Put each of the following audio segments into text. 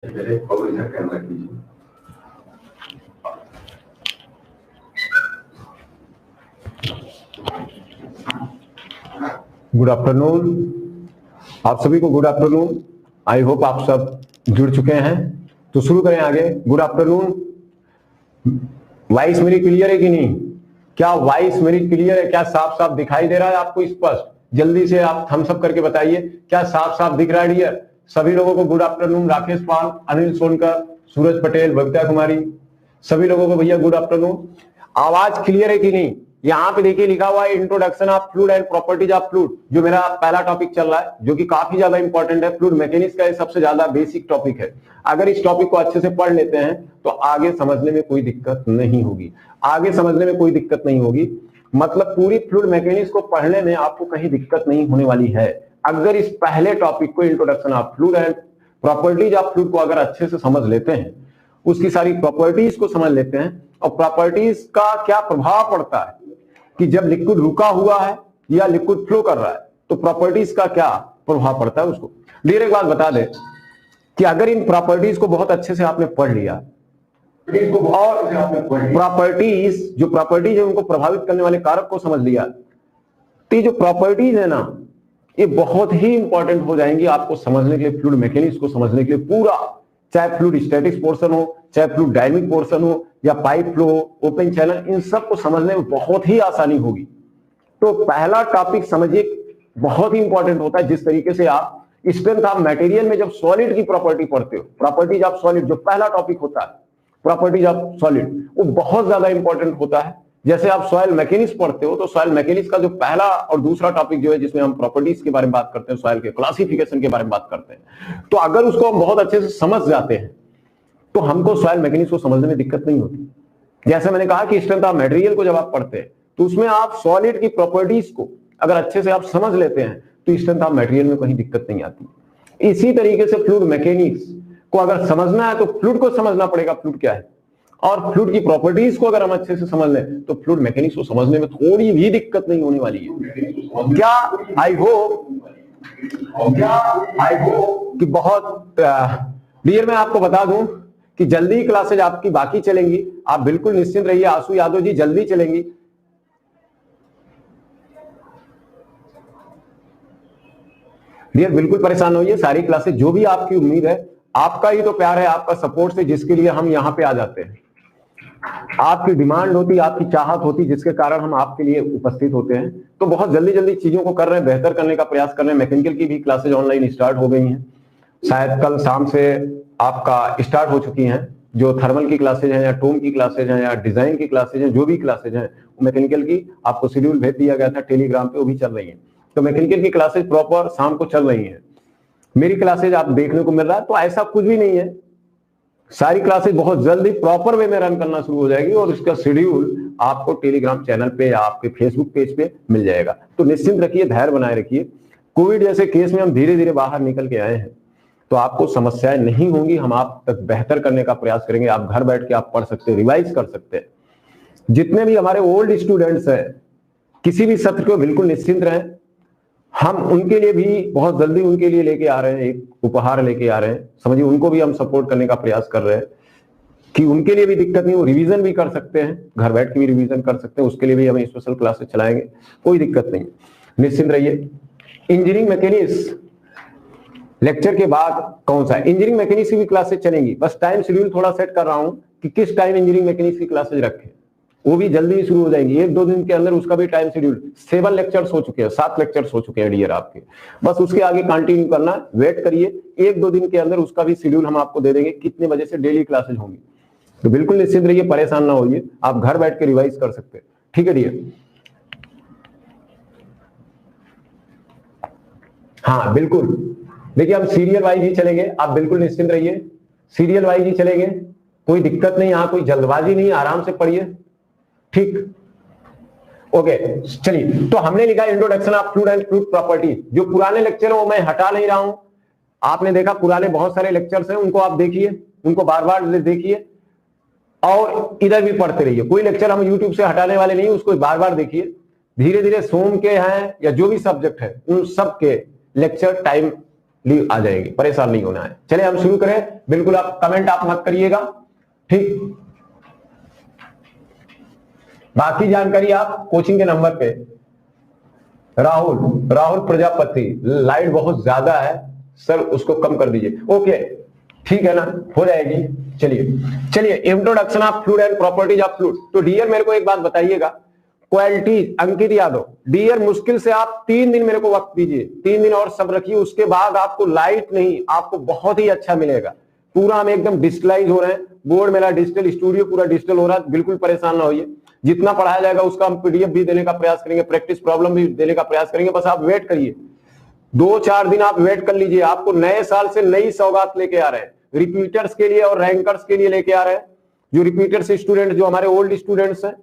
Good afternoon, आप सभी को गुड आफ्टरनून। आई होप आप सब जुड़ चुके हैं, तो शुरू करें आगे। Good afternoon. वॉइस मेरी क्लियर है कि नहीं? क्या वॉइस मेरी क्लियर है? क्या साफ साफ दिखाई दे रहा है आपको स्पष्ट? जल्दी से आप थम्स अप करके बताइए, क्या साफ साफ दिख रहा है डियर? सभी लोगों को गुड आफ्टरनून। राकेश पाल, अनिल सोनकर, सूरज पटेल, बबीता कुमारी, सभी लोगों को भैया गुड आफ्टरनून। आवाज क्लियर है कि नहीं? यहाँ पे देखिए लिखा हुआ है introduction of fluid and properties of fluid, जो मेरा पहला टॉपिक चल रहा है, जो कि काफी ज्यादा इंपॉर्टेंट है। फ्लूइड मैकेनिक्स का ये सबसे ज्यादा बेसिक टॉपिक है। अगर इस टॉपिक को अच्छे से पढ़ लेते हैं तो आगे समझने में कोई दिक्कत नहीं होगी। आगे समझने में कोई दिक्कत नहीं होगी, मतलब पूरी फ्लूइड मैकेनिक्स को पढ़ने में आपको कहीं दिक्कत नहीं होने वाली है। अगर इस पहले टॉपिक को, introduction of fluid and properties of fluid को अगर अच्छे से समझ लेते हैं, उसकी सारी प्रॉपर्टीज को समझ लेते हैं, और प्रॉपर्टीज का क्या प्रभाव पड़ता है कि जब लिक्विड रुका हुआ है या लिक्विड फ्लो कर रहा है, तो प्रॉपर्टीज का क्या प्रभाव पड़ता है उसको। डियर एक बात बता दे कि अगर इन प्रॉपर्टीज को बहुत अच्छे से आपने पढ़ लिया और प्रॉपर्टीज है उनको प्रभावित करने वाले कारक को समझ लिया, तो ये जो प्रॉपर्टीज है ना, ये बहुत ही इंपॉर्टेंट हो जाएंगी आपको समझने के लिए, फ्लूइड मैकेनिक्स को समझने के लिए पूरा। चाहे फ्लूइड स्टैटिक्स पोर्शन हो, चाहे फ्लूइड डायनेमिक पोर्शन हो, या पाइप फ्लो, ओपन चैनल, इन सब को समझने में बहुत ही आसानी होगी। तो पहला टॉपिक समझिए, बहुत ही इंपॉर्टेंट होता है। जिस तरीके से आप स्ट्रेंथ ऑफ मटेरियल में जब सॉलिड की प्रॉपर्टी पढ़ते हो, प्रॉपर्टीज ऑफ सॉलिड जो पहला टॉपिक होता है, प्रॉपर्टीज ऑफ सॉलिड, वो बहुत ज्यादा इंपॉर्टेंट होता है। जैसे आप सॉइल मैकेनिक्स पढ़ते हो, तो सॉइल मैकेनिक्स का जो पहला और दूसरा टॉपिक जो है, जिसमें हम प्रॉपर्टीज के बारे में बात करते हैं, सॉइल के क्लासिफिकेशन के बारे में बात करते हैं, तो अगर उसको हम बहुत अच्छे से समझ जाते हैं तो हमको सॉइल मैकेनिक्स को समझने में दिक्कत नहीं होती। जैसे मैंने कहा कि स्ट्रेंथ ऑफ मटेरियल को जब आप पढ़ते हैं, तो उसमें आप सॉलिड की प्रॉपर्टीज को अगर अच्छे से आप समझ लेते हैं, तो स्ट्रेंथ ऑफ मटेरियल में कहीं दिक्कत नहीं आती। इसी तरीके से फ्लूइड मैकेनिक्स को अगर समझना है, तो फ्लूइड को समझना पड़ेगा, फ्लूइड क्या है, और फ्लूइड की प्रॉपर्टीज को अगर हम अच्छे से समझ लें, तो फ्लूइड मैकेनिक्स को समझने में थोड़ी भी दिक्कत नहीं होने वाली है। क्या आई होप कि बहुत डियर, मैं आपको बता दूं कि जल्दी क्लासेज आपकी बाकी चलेंगी, आप बिल्कुल निश्चिंत रहिए। आशु यादव जी, जल्दी चलेंगी। डियर बिल्कुल परेशान होइए, सारी क्लासेज जो भी आपकी उम्मीद है, आपका ही तो प्यार है, आपका सपोर्ट से, जिसके लिए हम यहाँ पे आ जाते हैं। आपकी डिमांड होती, आपकी चाहत होती, जिसके कारण हम आपके लिए उपस्थित होते हैं। तो बहुत जल्दी जल्दी चीजों को कर रहे हैं, बेहतर करने का प्रयास कर रहे हैं। मैकेनिकल की भी क्लासेज ऑनलाइन स्टार्ट हो गई हैं, शायद कल शाम से आपका स्टार्ट हो चुकी हैं। जो थर्मल की क्लासेज हैं, या टोम की क्लासेज हैं, या डिजाइन की क्लासेज हैं, जो भी क्लासेज हैं मैकेनिकल की, आपको शेड्यूल भेज दिया गया था टेलीग्राम पे, वो भी चल रही है। तो मैकेनिकल की क्लासेज प्रॉपर शाम को चल रही है। मेरी क्लासेज आप देखने को मिल रहा है, तो ऐसा कुछ भी नहीं है। सारी क्लासेज बहुत जल्दी प्रॉपर वे में रन करना शुरू हो जाएगी, और उसका शेड्यूल आपको टेलीग्राम चैनल पे या आपके फेसबुक पेज पे मिल जाएगा। तो निश्चिंत रखिए, धैर्य बनाए रखिए। कोविड जैसे केस में हम धीरे धीरे बाहर निकल के आए हैं, तो आपको समस्याएं नहीं होंगी। हम आप तक बेहतर करने का प्रयास करेंगे। आप घर बैठ के आप पढ़ सकते हैं, रिवाइज कर सकते हैं। जितने भी हमारे ओल्ड स्टूडेंट्स हैं, किसी भी सत्र को बिल्कुल निश्चिंत रहें, हम उनके लिए भी बहुत जल्दी उनके लिए लेके आ रहे हैं, एक उपहार लेके आ रहे हैं। समझिए, उनको भी हम सपोर्ट करने का प्रयास कर रहे हैं कि उनके लिए भी दिक्कत नहीं हो, रिवीजन भी कर सकते हैं, घर बैठ के भी रिवीजन कर सकते हैं। उसके लिए भी हम स्पेशल क्लासेस चलाएंगे, कोई दिक्कत नहीं, निश्चिंत रहिए। इंजीनियरिंग मैकेनिक्स लेक्चर के बाद कौन सा है? इंजीनियरिंग मैकेनिक्स की भी क्लासेस चलेंगी, बस टाइम शेड्यूल थोड़ा सेट कर रहा हूं कि किस टाइम इंजीनियरिंग मैकेनिक्स की क्लासेज रखें। वो भी जल्दी शुरू हो जाएंगी, 1-2 दिन के अंदर उसका भी टाइम शेड्यूल। 7 लेक्चर्स हो चुके हैं, 7 लेक्चर्स हो चुके हैं डियर आपके। बस उसके आगे कंटिन्यू करना, वेट करिए, 1-2 दिन के अंदर उसका भी शेड्यूल हम आपको दे देंगे, कितने बजे से डेली क्लासेज होंगी। तो बिल्कुल निश्चित रहिए, परेशान ना होइए, आप घर बैठ के रिवाइज कर सकते हैं। ठीक है डियर? हाँ बिल्कुल, देखिए हम सीरियल वाइज ही चलेंगे, आप बिल्कुल निश्चिंत रहिए, सीरियल वाइज ही चलेंगे, कोई दिक्कत नहीं, यहाँ कोई जल्दबाजी नहीं, आराम से पढ़िए। ठीक, ओके चलिए। तो हमने लिखा introduction of fluid and fluid property. जो पुराने लेक्चर वो मैं हटा नहीं रहा हूं, आपने देखा पुराने बहुत सारे लेक्चर्स हैं, उनको आप देखिए, उनको बार बार देखिए, और इधर भी पढ़ते रहिए। कोई लेक्चर हम यूट्यूब से हटाने वाले नहीं, उसको बार बार देखिए। धीरे धीरे सोम के हैं या जो भी सब्जेक्ट है, उन सब के लेक्चर टाइम लीव आ जाएगी, परेशान नहीं होना है। चलिए हम शुरू करें। बिल्कुल आप कमेंट आप मत करिएगा, ठीक। बाकी जानकारी आप कोचिंग के नंबर पे। राहुल प्रजापति, लाइट बहुत ज्यादा है सर, उसको कम कर दीजिए। ओके ठीक है ना, हो जाएगी। चलिए introduction of fluid and properties of fluid. तो डियर मेरे को एक बात बताइएगा, क्वालिटीज अंकित यादव, डियर मुश्किल से आप 3 दिन मेरे को वक्त दीजिए, 3 दिन और सब रखिए, उसके बाद आपको लाइट नहीं, आपको बहुत ही अच्छा मिलेगा। पूरा हम एकदम डिजिटलाइज हो रहे हैं, बोर्ड मेरा डिजिटल स्टूडियो पूरा डिजिटल हो रहा है, बिल्कुल परेशान ना होइए। जितना पढ़ाया जाएगा उसका हम पीडीएफ भी देने का प्रयास करेंगे, प्रैक्टिस प्रॉब्लम भी देने का प्रयास करेंगे। बस आप वेट करिए, 2-4 दिन आप वेट कर लीजिए। आपको नए साल से नई सौगात लेके आ रहे हैं, रिपीटर्स के लिए और रैंकर्स के लिए लेके आ रहे हैं। जो रिपीटर्स स्टूडेंट, जो हमारे ओल्ड स्टूडेंट्स हैं,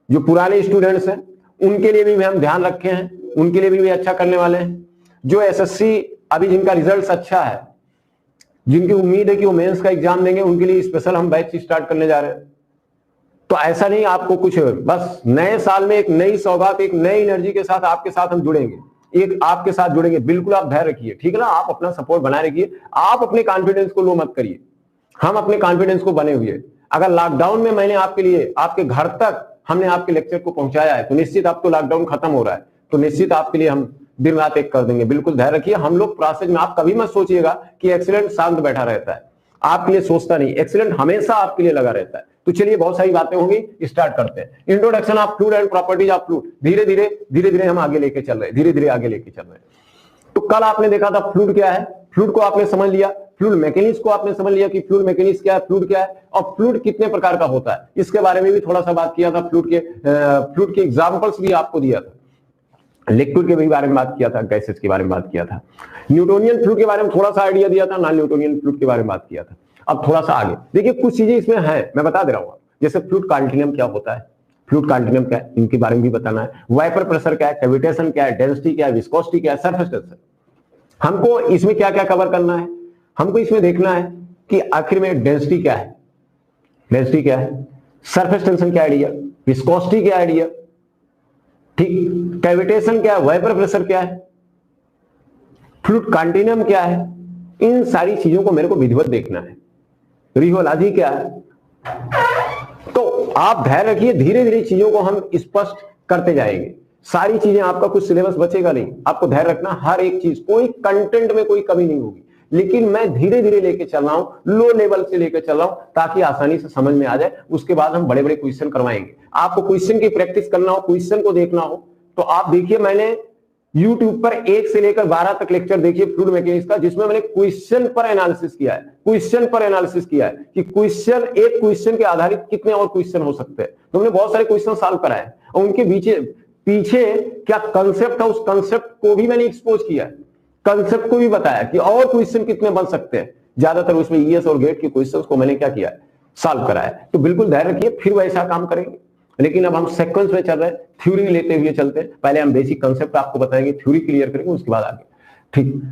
जो पुराने स्टूडेंट्स हैं, उनके लिए भी हम ध्यान रखे हैं, उनके लिए भी अच्छा करने वाले हैं। जो एसएससी अभी जिनका रिजल्ट अच्छा है, जिनकी उम्मीद है कि वो मेंस का एग्जाम देंगे, उनके लिए स्पेशल हम बैच स्टार्ट करने जा रहे हैं। तो ऐसा नहीं आपको कुछ, बस नए साल में एक नई सौगात, एक नई एनर्जी के साथ आपके साथ हम जुड़ेंगे, एक आपके साथ जुड़ेंगे। बिल्कुल आप धैर्य रखिए, ठीक है ना। आप अपना सपोर्ट बनाए रखिए, आप अपने कॉन्फिडेंस को लो मत करिए, हम अपने कॉन्फिडेंस को बने हुए। अगर लॉकडाउन में मैंने आपके लिए, आपके घर तक हमने आपके लेक्चर को पहुंचाया है, तो निश्चित अब तो लॉकडाउन खत्म हो रहा है, तो निश्चित आपके लिए हम दिन रात एक कर देंगे। बिल्कुल धैर्य रखिए, हम लोग प्रोसेस में। आप कभी मत सोचिएगा कि एक्सीलेंट शांत बैठा रहता है, आपके लिए सोचता नहीं, एक्सीलेंट हमेशा आपके लिए लगा रहता है। तो चलिए बहुत सारी बातें होंगी, स्टार्ट करते हैं। Introduction of fluid and properties of fluid. धीरे धीरे हम आगे लेके चल रहे हैं, धीरे धीरे आगे लेके चल रहे हैं। तो कल आपने देखा था फ्लूइड क्या है, फ्लूइड को आपने समझ लिया, फ्लूइड मैकेनिक्स को आपने समझ लिया कि फ्लूइड मैकेनिक्स क्या है, फ्लूइड क्या है, और फ्लूइड कितने प्रकार का होता है, इसके बारे में भी थोड़ा सा बात किया था। फ्लूइड के एग्जांपल्स भी आपको दिया था, लिक्विड के भी बारे में बात किया था, गैसेस के बारे में बात किया था, न्यूटोनियन फ्लूइड के बारे में थोड़ा सा आइडिया दिया था, नॉन न्यूटोनियन फ्लूइड के बारे में बात किया था। अब थोड़ा सा आगे देखिए, कुछ चीजें इसमें है, मैं बता दे रहा हूं। जैसे फ्लूइड कॉन्टिन्यूम क्या होता है, फ्लूइड कॉन्टिन्यूम क्या है, इनके बारे में भी बताना है। वाइपर प्रेशर क्या है, कैविटेशन क्या है, डेंसिटी क्या है, विस्कोसिटी क्या है, सरफेस टेंशन। हमको इसमें क्या क्या कवर करना है, हमको इसमें देखना है कि आखिर में डेंसिटी क्या है, डेंसिटी क्या है, सरफेस टेंशन क्या आइडिया, विस्कोसिटी क्या आइडिया, ठीक, कैविटेशन क्या है, वाइपर प्रेशर क्या है, फ्लूइड कॉन्टिन्यूम क्या है, इन सारी चीजों को मेरे को विधिवत देखना है। रिहोलॉजी क्या है, तो आप धैर्य रखिए, धीरे धीरे चीजों को हम स्पष्ट करते जाएंगे। सारी चीजें, आपका कुछ सिलेबस बचेगा नहीं, आपको धैर्य रखना, हर एक चीज, कोई कंटेंट में कोई कमी नहीं होगी। लेकिन मैं धीरे धीरे लेके चल रहा हूं, लो लेवल से लेकर चल रहा हूं, ताकि आसानी से समझ में आ जाए। उसके बाद हम बड़े बड़े क्वेश्चन करवाएंगे। आपको क्वेश्चन की प्रैक्टिस करना हो, क्वेश्चन को देखना हो, तो आप देखिए, मैंने YouTube पर 1 से लेकर 12 तक लेक्चर देखिए फ्लूइड मैकेनिक्स का, जिसमें मैंने क्वेश्चन पर एनालिसिस किया है, क्वेश्चन पर एनालिसिस किया है कि क्वेश्चन, एक क्वेश्चन के आधारित कितने और क्वेश्चन हो सकते हैं। तो हमने बहुत सारे क्वेश्चन सॉल्व कराए और उनके पीछे क्या कंसेप्ट है, उस कंसेप्ट को भी मैंने एक्सपोज किया है, कंसेप्ट को भी बताया कि और क्वेश्चन कितने बन सकते हैं। ज्यादातर उसमें ईएस और गेट के क्वेश्चंस को मैंने क्या किया है, सॉल्व कराया। तो बिल्कुल धैर्य रखिए, फिर वैसा काम करेंगे। लेकिन अब हम सीक्वेंस में चल रहे हैं, थ्योरी लेते हुए चलते हैं। पहले हम बेसिक कंसेप्ट आपको बताएंगे, थ्योरी क्लियर करेंगे, उसके बाद आगे, ठीक।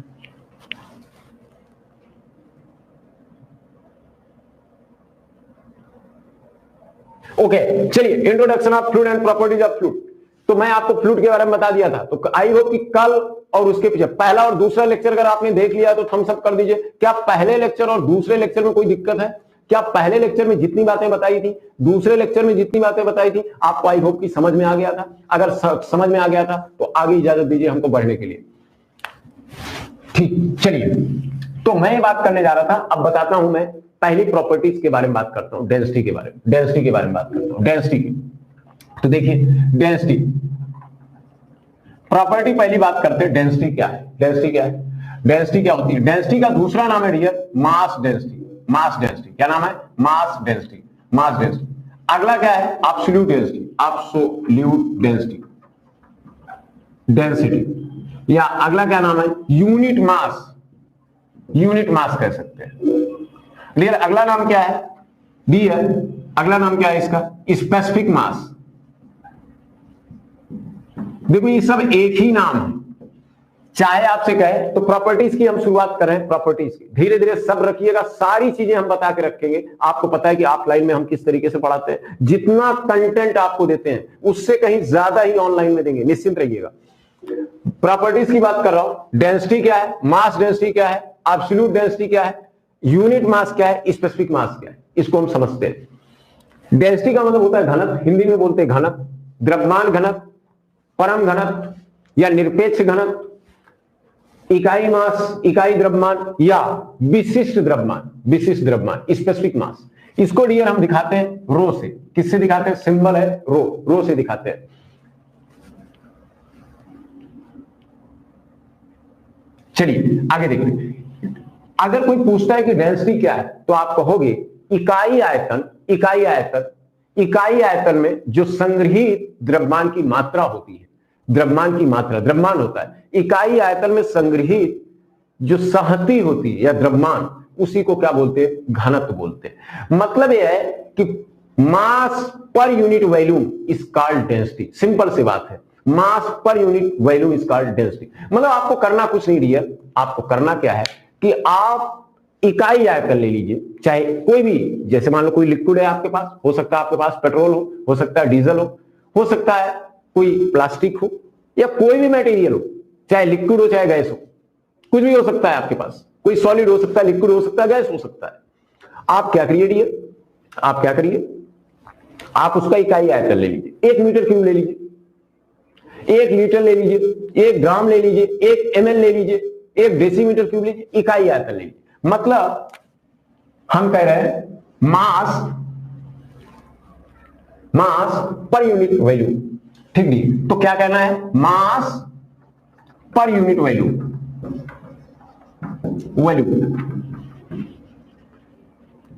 ओके चलिए, introduction of fluid and properties of fluid. तो मैं आपको फ्लूइड के बारे में बता दिया था। तो आई होप कि कल और उसके पीछे पहला और दूसरा लेक्चर अगर आपने देख लिया तो थम्स अप कर दीजिए। क्या पहले लेक्चर और दूसरे लेक्चर में कोई दिक्कत है? क्या पहले लेक्चर में जितनी बातें बताई थी, दूसरे लेक्चर में जितनी बातें बताई थी, आपको आई होप कि समझ में आ गया था? अगर समझ में आ गया था तो आगे इजाजत दीजिए हमको बढ़ने के लिए, ठीक। चलिए, तो मैं बात करने जा रहा था, अब बताता हूं। मैं पहली प्रॉपर्टीज के बारे में बात करता हूं, डेंसिटी के बारे में, डेंसिटी के बारे में बात करता हूं, डेंसिटी की। तो देखिए, डेंसिटी प्रॉपर्टी पहली बात करते हैं। डेंसिटी क्या है, डेंसिटी क्या है, डेंसिटी क्या होती है? डेंसिटी का दूसरा नाम है dear mass density. Mass density क्या नाम है? Mass density, mass density. अगला क्या है? Absolute density, absolute density, density. या अगला क्या नाम है? यूनिट मास, यूनिट मास कह सकते हैं। डियर अगला नाम क्या है? डियर अगला नाम क्या है इसका? स्पेसिफिक मास। देखो ये सब एक ही नाम है, चाहे आपसे कहे। तो प्रॉपर्टीज की हम शुरुआत करें, प्रॉपर्टीज की धीरे धीरे सब रखिएगा, सारी चीजें हम बता के रखेंगे। आपको पता है कि ऑफलाइन में हम किस तरीके से पढ़ाते हैं, जितना कंटेंट आपको देते हैं उससे कहीं ज्यादा ही ऑनलाइन में देंगे, निश्चिंत रहिएगा। प्रॉपर्टीज की बात कर रहा हूं। डेंसिटी क्या है, मास डेंसिटी क्या है, एब्सोल्यूट डेंसिटी क्या है, यूनिट मास क्या है, स्पेसिफिक मास क्या है, इसको हम समझते हैं। डेंसिटी का मतलब होता है घनत्व, हिंदी में बोलते हैं घनत्व, द्रव्यमान घनत्व, परम घनत्व या निरपेक्ष घनत्व, इकाई मास, इकाई द्रव्यमान या विशिष्ट द्रव्यमान, विशिष्ट द्रव्यमान, स्पेसिफिक मास। इसको डियर हम दिखाते हैं रो से। किससे दिखाते हैं, सिंबल है रो, रो से दिखाते हैं। चलिए आगे देखते हैं। अगर कोई पूछता है कि डेंसिटी क्या है तो आप कहोगे इकाई आयतन, इकाई आयतन, इकाई आयतन में जो संग्रहित द्रव्यमान की मात्रा होती है, द्रव्यमान की मात्रा, द्रव्यमान होता है, इकाई आयतन में संग्रहित जो सहती होती है या द्रव्यमान, उसी को क्या बोलते हैं, घनत्व बोलते हैं। मतलब यह है कि mass per unit volume is called density. Simple सी बात है, mass per unit volume is called density. मतलब आपको करना कुछ नहीं डियर, आपको करना क्या है कि आप इकाई आयतन ले लीजिए, चाहे कोई भी, जैसे मान लो कोई लिक्विड है आपके पास, हो सकता है आपके पास पेट्रोल हो सकता है डीजल हो सकता है कोई प्लास्टिक हो या कोई भी मटेरियल हो, चाहे लिक्विड हो चाहे गैस हो, कुछ भी हो सकता है आपके पास, कोई सॉलिड हो सकता है, लिक्विड हो सकता है, गैस हो सकता है। आप क्या करिए डियर, आप क्या करिए, आप उसका इकाई आयतन ले लीजिए। 1 मीटर क्यूब ले लीजिए, 1 लीटर ले लीजिए, 1 ग्राम ले लीजिए, 1 ml ले लीजिए, 1 डेसीमीटर क्यूब लीजिए, इकाई आयतन ले लीजिए। मतलब हम कह रहे हैं मास, मास पर यूनिट वॉल्यूम, ठीक नहीं, तो क्या कहना है, mass per unit volume, volume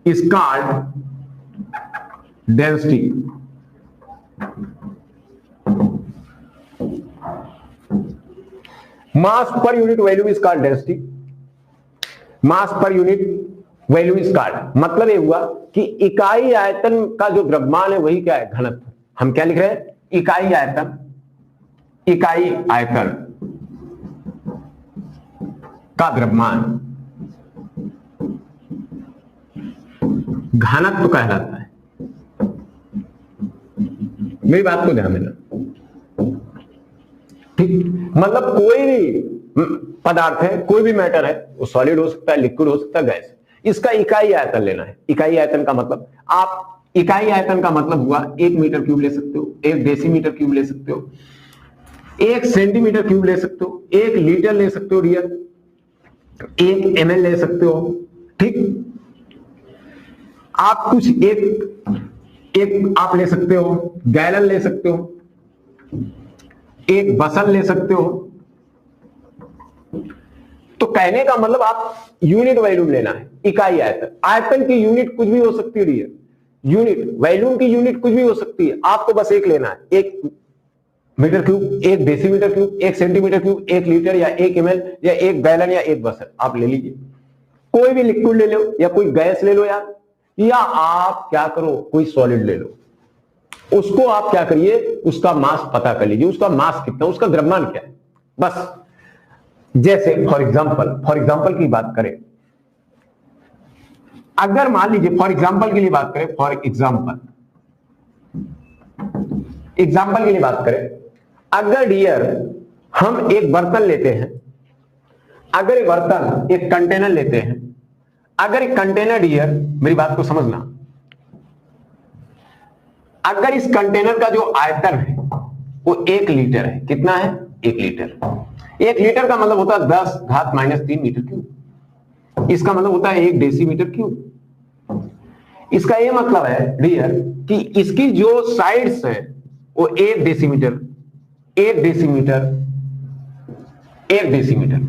is called density. Mass per unit volume is called density, mass per unit volume is called, मतलब ये हुआ कि इकाई आयतन का जो द्रव्यमान है वही क्या है, घनत्व। हम क्या लिख रहे हैं, इकाई आयतन, इकाई आयतन का द्रव्यमान घनत्व कहलाता है। मेरी बात को ध्यान देना, ठीक। मतलब कोई भी पदार्थ है, कोई भी मैटर है, वो सॉलिड हो सकता है, लिक्विड हो सकता है, गैस, इसका इकाई आयतन लेना है। इकाई आयतन का मतलब, आप इकाई आयतन का मतलब हुआ 1 मीटर क्यूब ले सकते हो, 1 डेसीमीटर क्यूब ले सकते हो, 1 सेंटीमीटर क्यूब ले सकते हो, 1 लीटर ले सकते हो डियर, 1 ml ले सकते हो, ठीक। आप कुछ एक आप ले सकते हो, गैलन ले सकते हो, 1 बसल ले सकते हो। तो कहने का मतलब आप यूनिट वॉल्यूम लेना है, इकाई आयतन। आयतन की यूनिट कुछ भी हो सकती है, यूनिट वॉल्यूम की यूनिट कुछ भी हो सकती है, आपको बस एक लेना है, 1 metre cube, 1 decimetre cube, 1 centimetre cube, 1 litre या 1 ml या 1 गैलन या 1 बसल, आप ले लीजिए। कोई भी लिक्विड ले लो या कोई गैस ले लो यार, या आप क्या करो, कोई सॉलिड ले लो, उसको आप क्या करिए, उसका मास पता कर लीजिए, उसका मास कितना, उसका द्रव्यमान क्या है, बस। जैसे फॉर एग्जांपल की बात करें, अगर मान लीजिए फॉर एग्जांपल के लिए बात करें, फॉर एग्जांपल के लिए बात करें, अगर डियर हम एक बर्तन लेते हैं, अगर एक बर्तन, एक कंटेनर लेते हैं, अगर एक कंटेनर डियर, मेरी बात को समझना, अगर इस कंटेनर का जो आयतन है वो 1 लीटर है, कितना है, 1 लीटर। 1 लीटर का मतलब होता है 10⁻³ मीटर क्यूब, इसका मतलब होता है 1 डेसीमीटर क्यूब। इसका यह मतलब है डियर कि इसकी जो साइड्स है वो 1 डेसीमीटर, 1 डेसीमीटर, 1 डेसीमीटर।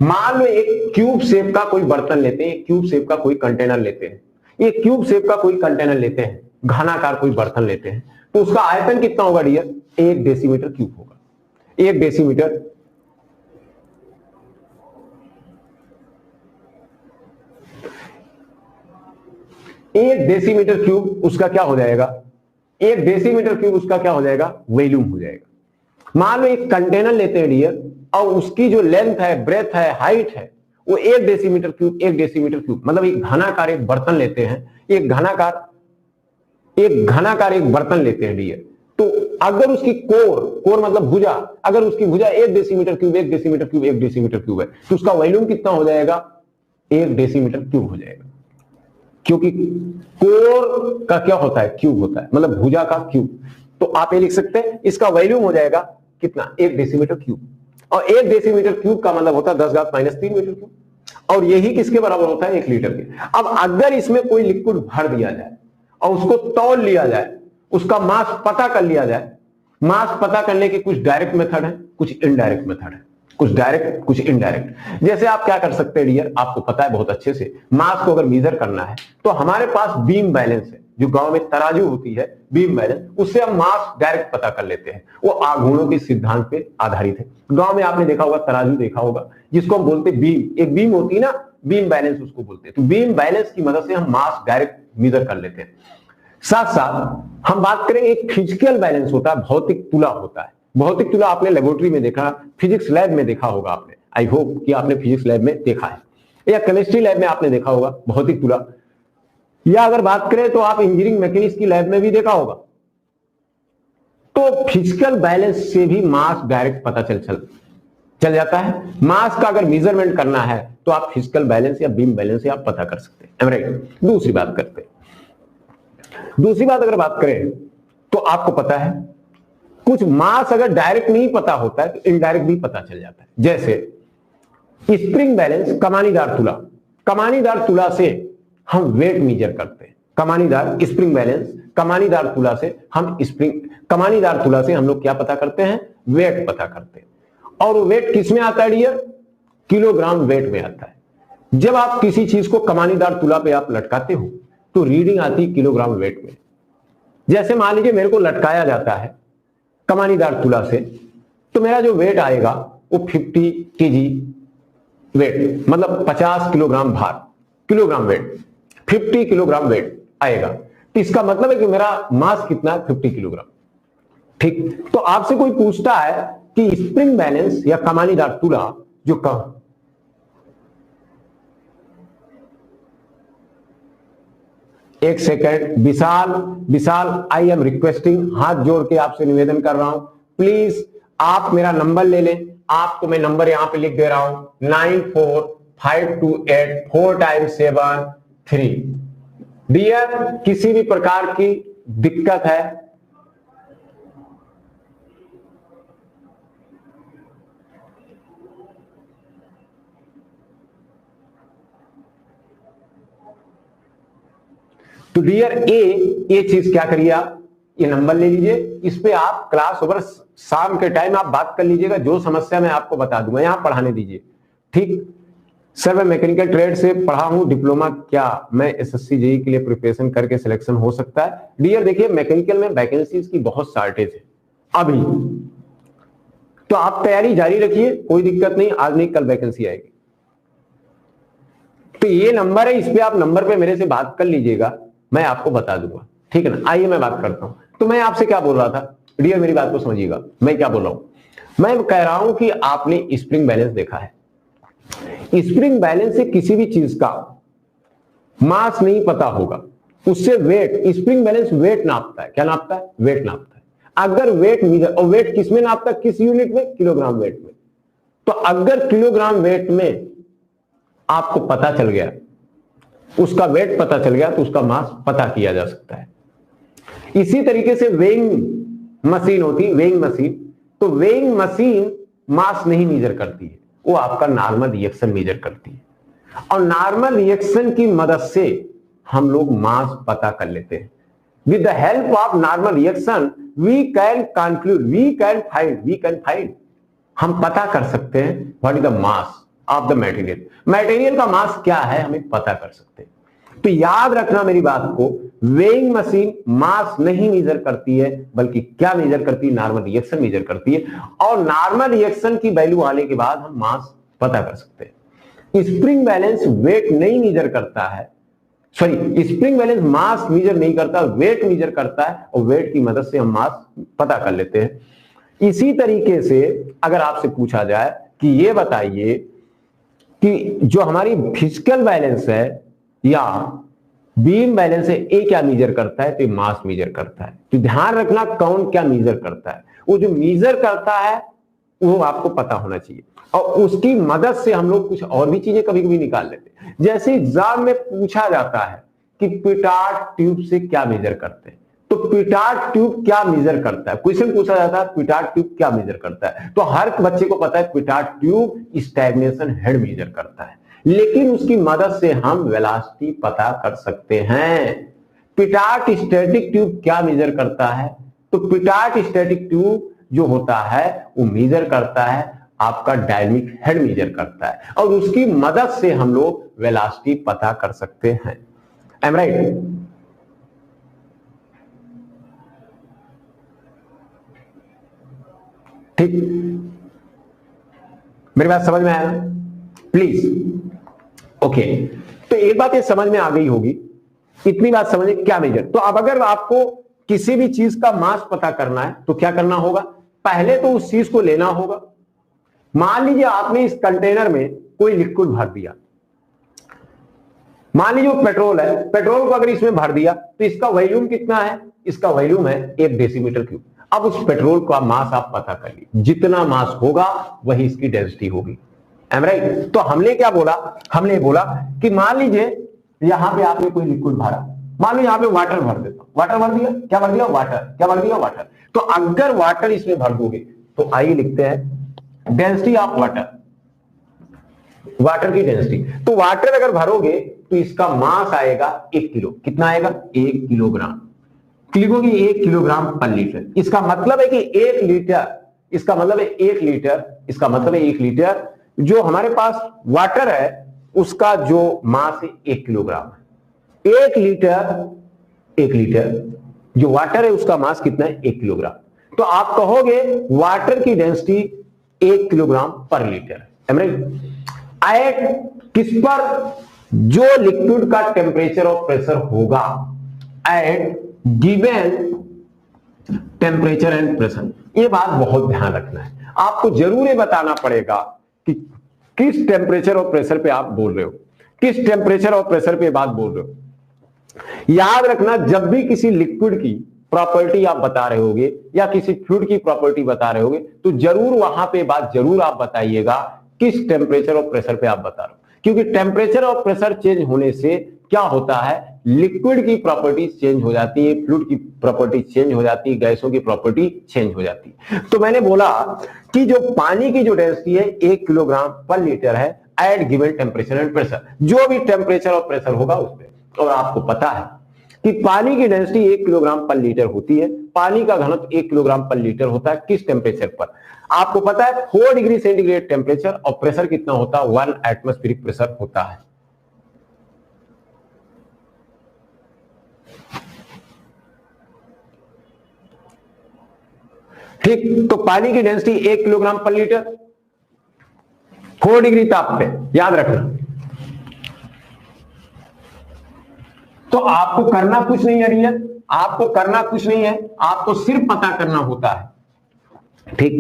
मान लो एक क्यूब शेप का कोई बर्तन लेते हैं, क्यूब शेप का कोई कंटेनर लेते हैं, एक क्यूब शेप का कोई कंटेनर लेते हैं, घनाकार कोई बर्तन लेते हैं, तो उसका आयतन कितना होगा डियर, 1 डेसीमीटर क्यूब होगा। 1 डेसीमीटर, एक डेसीमीटर क्यूब उसका क्या हो जाएगा, 1 डेसीमीटर क्यूब उसका क्या हो जाएगा, वॉल्यूम हो जाएगा। मान लो एक कंटेनर लेते हैं डियर, और उसकी जो लेंथ है, ब्रेथ है, हाइट है, वो 1 डेसीमीटर क्यूब, 1 डेसीमीटर क्यूब, मतलब एक घनाकार एक बर्तन लेते हैं, एक घनाकार एक बर्तन लेते हैं डियर, तो अगर उसकी कोर मतलब भुजा, अगर उसकी भुजा 1 decimetre cube 1 decimetre cube 1 decimetre cube है तो उसका वॉल्यूम कितना हो जाएगा? 1 डेसीमीटर क्यूब हो जाएगा, क्योंकि कोर का क्या होता है? क्यूब होता है, मतलब भुजा का क्यूब। तो आप ये लिख सकते हैं इसका वॉल्यूम हो जाएगा कितना? 1 डेसीमीटर क्यूब। और 1 डेसीमीटर क्यूब का मतलब होता है 10⁻³ मीटर क्यूब, और यही किसके बराबर होता है? 1 लीटर के। अब अगर इसमें कोई लिक्विड भर दिया जाए और उसको तौल लिया जाए, उसका मास पता कर लिया जाए, मास पता करने के कुछ डायरेक्ट मेथड है, कुछ इनडायरेक्ट मेथड है, कुछ डायरेक्ट कुछ इनडायरेक्ट। जैसे आप क्या कर सकते हैं डियर, आपको पता है बहुत अच्छे से, मास को अगर मेजर करना है तो हमारे पास बीम बैलेंस है, जो गांव में तराजू होती है बीम बैलेंस, उससे हम मास डायरेक्ट पता कर लेते हैं। वो आघूर्णों के सिद्धांत पे आधारित है। गांव में आपने देखा होगा, तराजू देखा होगा, जिसको हम बोलते हैं बीम, एक बीम होती है ना, बीम बैलेंस उसको बोलते हैं। तो बीम बैलेंस की मदद से हम मास डायरेक्ट मेजर कर लेते हैं। साथ साथ हम बात करें, एक फिजिकल बैलेंस होता है, भौतिक तुला होता है। भौतिक तुला आपने लेबोरेटरी में देखा, फिजिक्स लैब में देखा होगा आपने, आई होप कि आपने फिजिक्स लैब में देखा है, या केमिस्ट्री लैब में आपने देखा होगा भौतिक तुला, या अगर बात करें तो आप इंजीनियरिंग मैकेनिक्स की लैब में भी देखा होगा। तो फिजिकल बैलेंस से भी मास डायरेक्ट पता चल जाता है। मास का अगर मेजरमेंट करना है तो आप फिजिकल बैलेंस या बीम बैलेंस से आप पता कर सकते हैं, राइट। दूसरी बात करते हैं, दूसरी बात अगर बात करें तो आपको पता है कुछ मास अगर डायरेक्ट नहीं पता होता है तो इनडायरेक्ट भी पता चल जाता है। जैसे स्प्रिंग बैलेंस, कमानीदार तुला, कमानीदार तुला से हम वेट मेजर करते हैं। कमानीदार स्प्रिंग बैलेंस, कमानीदार तुला से हम कमानीदार तुला से हम लोग क्या पता करते हैं? वेट पता करते हैं। और वो वेट किस में आता है डियर? किलोग्राम वेट में आता है। जब आप किसी चीज को कमानीदार तुला पे आप लटकाते हो तो रीडिंग आती है किलोग्राम वेट में। जैसे मान लीजिए मेरे को लटकाया जाता है कमानीदार तुला से, तो मेरा जो वेट आएगा वो 50 kg वेट, मतलब 50 किलोग्राम भार, किलोग्राम वेट, 50 किलोग्राम वेट आएगा। तो इसका मतलब है कि मेरा मास कितना है? 50 किलोग्राम। ठीक, तो आपसे कोई पूछता है कि स्प्रिंग बैलेंस या कमानीदार तुला जो एक second, Vishal I am requesting, हाथ जोड़ के आपसे निवेदन कर रहा हूं, प्लीज आप मेरा नंबर ले लें। आपको मैं नंबर यहां पे लिख दे रहा हूं, 945284 4×7 3। डियर, किसी भी प्रकार की दिक्कत है तो डियर ये चीज क्या करिए, आप ये नंबर ले लीजिए, इस पे आप क्लास ओवर शाम के टाइम आप बात कर लीजिएगा, जो समस्या मैं आपको बता दूंगा यहां पढ़ाने दीजिए। ठीक सर, मैं मैकेनिकल ट्रेड से पढ़ा हूं डिप्लोमा, क्या मैं एसएससी जेईई के लिए प्रिपरेशन करके सिलेक्शन हो सकता है? डियर देखिए, मैकेनिकल में वैकेंसीज की बहुत शॉर्टेज है अभी, तो आप तैयारी जारी रखिए, कोई दिक्कत नहीं, आज नहीं कल वैकेंसी आएगी। तो ये नंबर है, इस पे आप नंबर पे मेरे से बात कर लीजिएगा, मैं आपको बता दूंगा, ठीक है ना। आइए मैं बात करता हूं। तो मैं आपसे क्या बोल रहा था डियर, मेरी बात को समझिएगा, मैं क्या बोल रहा हूं। मैं कह रहा हूं कि आपने स्प्रिंग बैलेंस देखा है, स्प्रिंग बैलेंस से किसी भी चीज का मास नहीं पता होगा, उससे वेट, स्प्रिंग बैलेंस वेट नापता है। क्या नापता है? वेट नापता है। अगर वेट मीजर, और वेट किस में नापता है? किस यूनिट में? किलोग्राम वेट में। तो अगर किलोग्राम वेट में आपको पता चल गया, उसका वेट पता चल गया, तो उसका मास पता किया जा सकता है। इसी तरीके से वेइंग मशीन होती है, वेइंग मशीन, तो वेइंग मशीन मास नहीं मेजर करती है, वो आपका नॉर्मल रिएक्शन मेजर करती है, और नॉर्मल रिएक्शन की मदद से हम लोग मास पता कर लेते हैं। With the help of normal reaction we can conclude, we can find, हम पता कर सकते हैं what is the mass of the material, material का मास क्या है हमें पता कर सकते हैं। तो याद रखना मेरी बात को, वेइंग मशीन मास नहीं मेजर करती है, बल्कि क्या मेजर करती है? नॉर्मल रिएक्शन मेजर करती है, और नॉर्मल रिएक्शन की वैल्यू आने के बाद हम मास पता कर सकते हैं। स्प्रिंग बैलेंस वेट नहीं मेजर करता है, सॉरी, स्प्रिंग बैलेंस मास मेजर नहीं करता, वेट मेजर करता है, और वेट की मदद से हम मास पता कर लेते हैं। इसी तरीके से अगर आपसे पूछा जाए कि ये बताइए कि जो हमारी फिजिकल बैलेंस है या बीम बैलेंस से ए क्या मेजर करता है, तो मास मेजर करता है। तो ध्यान रखना कौन क्या मेजर करता है, वो जो मेजर करता है वो आपको पता होना चाहिए, और उसकी मदद से हम लोग कुछ और भी चीजें कभी कभी निकाल लेते हैं। जैसे एग्जाम में पूछा जाता है कि पिटार्ड ट्यूब से क्या मेजर करते हैं, तो पिटार्ड ट्यूब क्या मेजर करता है, क्वेश्चन पूछा जाता है पिटार्ड ट्यूब क्या मेजर करता है, तो हर बच्चे को पता है पिटार्ड ट्यूब स्टैग्नेशन हेड मेजर करता है, लेकिन उसकी मदद से हम वेलोसिटी पता कर सकते हैं। पिटार्ड स्टैटिक ट्यूब क्या मेजर करता है, तो पिटार्ड स्टैटिक ट्यूब जो होता है वो मेजर करता है आपका डायनेमिक हेड मेजर करता है, और उसकी मदद से हम लोग वेलोसिटी पता कर सकते हैं। Am right? ठीक, मेरी बात समझ में आया ना? Please okay. तो एक बात ये समझ में आ गई होगी, इतनी बात समझे क्या मेजर। तो अब अगर आपको किसी भी चीज का मास पता करना है तो क्या करना होगा, पहले तो उस चीज को लेना होगा। मान लीजिए आपने इस कंटेनर में कोई लिक्विड भर दिया, मान लीजिए वो पेट्रोल है, पेट्रोल को अगर इसमें भर दिया तो इसका वॉल्यूम कितना है, इसका वॉल्यूम है 1 डेसीमीटर क्यूब। अब उस पेट्रोल का मास आप पता कर लीजिए, जितना मास होगा वही इसकी डेंसिटी होगी। Am right? तो हमने क्या बोला, हमने बोला कि मान लीजिए यहां पे आपने कोई लिक्विड भरा, मान लो यहां पे वाटर भर देता, वाटर भर दिया, क्या भर दिया, वाटर, क्या भर दिया, वाटर। तो अगर वाटर इसमें भर दोगे तो आइए लिखते हैं डेंसिटी ऑफ वाटर, वाटर की डेंसिटी। तो वाटर अगर भरोगे तो इसका मास आएगा 1 किलो, कितना आएगा, 1 किलोग्राम। लिखोगे 1 किलोग्राम पर लीटर। इसका मतलब है कि 1 लीटर, इसका मतलब है 1 लीटर, इसका मतलब है 1 लीटर जो हमारे पास वाटर है उसका जो मास है 1 किलोग्राम है। 1 लीटर, 1 लीटर जो वाटर है उसका मास कितना है, 1 किलोग्राम। तो आप कहोगे वाटर की density 1 kilogram per litre. At किस पर, जो लिक्विड का टेम्परेचर और प्रेशर होगा at given temperature and pressure. ये बात बहुत ध्यान रखना है, आपको जरूर ये बताना पड़ेगा कि किस टेम्परेचर और प्रेशर पे आप बोल रहे हो, किस टेम्परेचर और प्रेशर पे बात बोल रहे हो। याद रखना जब भी किसी लिक्विड की प्रॉपर्टी आप बता रहे होगे या किसी फ्लूइड की प्रॉपर्टी बता रहे होगे तो जरूर वहां पे बात जरूर आप बताइएगा किस टेम्परेचर और प्रेशर पे आप बता रहे हो, क्योंकि टेम्परेचर और प्रेशर चेंज होने से क्या होता है, लिक्विड की प्रॉपर्टीज चेंज हो जाती है, फ्लूइड की प्रॉपर्टी चेंज हो जाती है, गैसों की प्रॉपर्टी चेंज हो जाती है। तो मैंने बोला कि जो पानी की जो डेंसिटी है 1 किलोग्राम पर लीटर है at given temperature and pressure, जो भी टेम्परेचर और प्रेशर होगा उस पर। और आपको पता है कि पानी की डेंसिटी 1 किलोग्राम पर लीटर होती है, पानी का घनत्व 1 किलोग्राम पर लीटर होता है, किस टेम्परेचर पर, आपको पता है 4 डिग्री सेंटीग्रेड टेम्परेचर, और प्रेशर कितना होता है, 1 एटमॉस्फेरिक प्रेशर होता है। ठीक, तो पानी की density 1 kilogram per litre, 4 degree ताप पे, याद रखना। तो आपको करना कुछ नहीं है रियल, आपको करना कुछ नहीं है, आपको सिर्फ पता करना होता है। ठीक,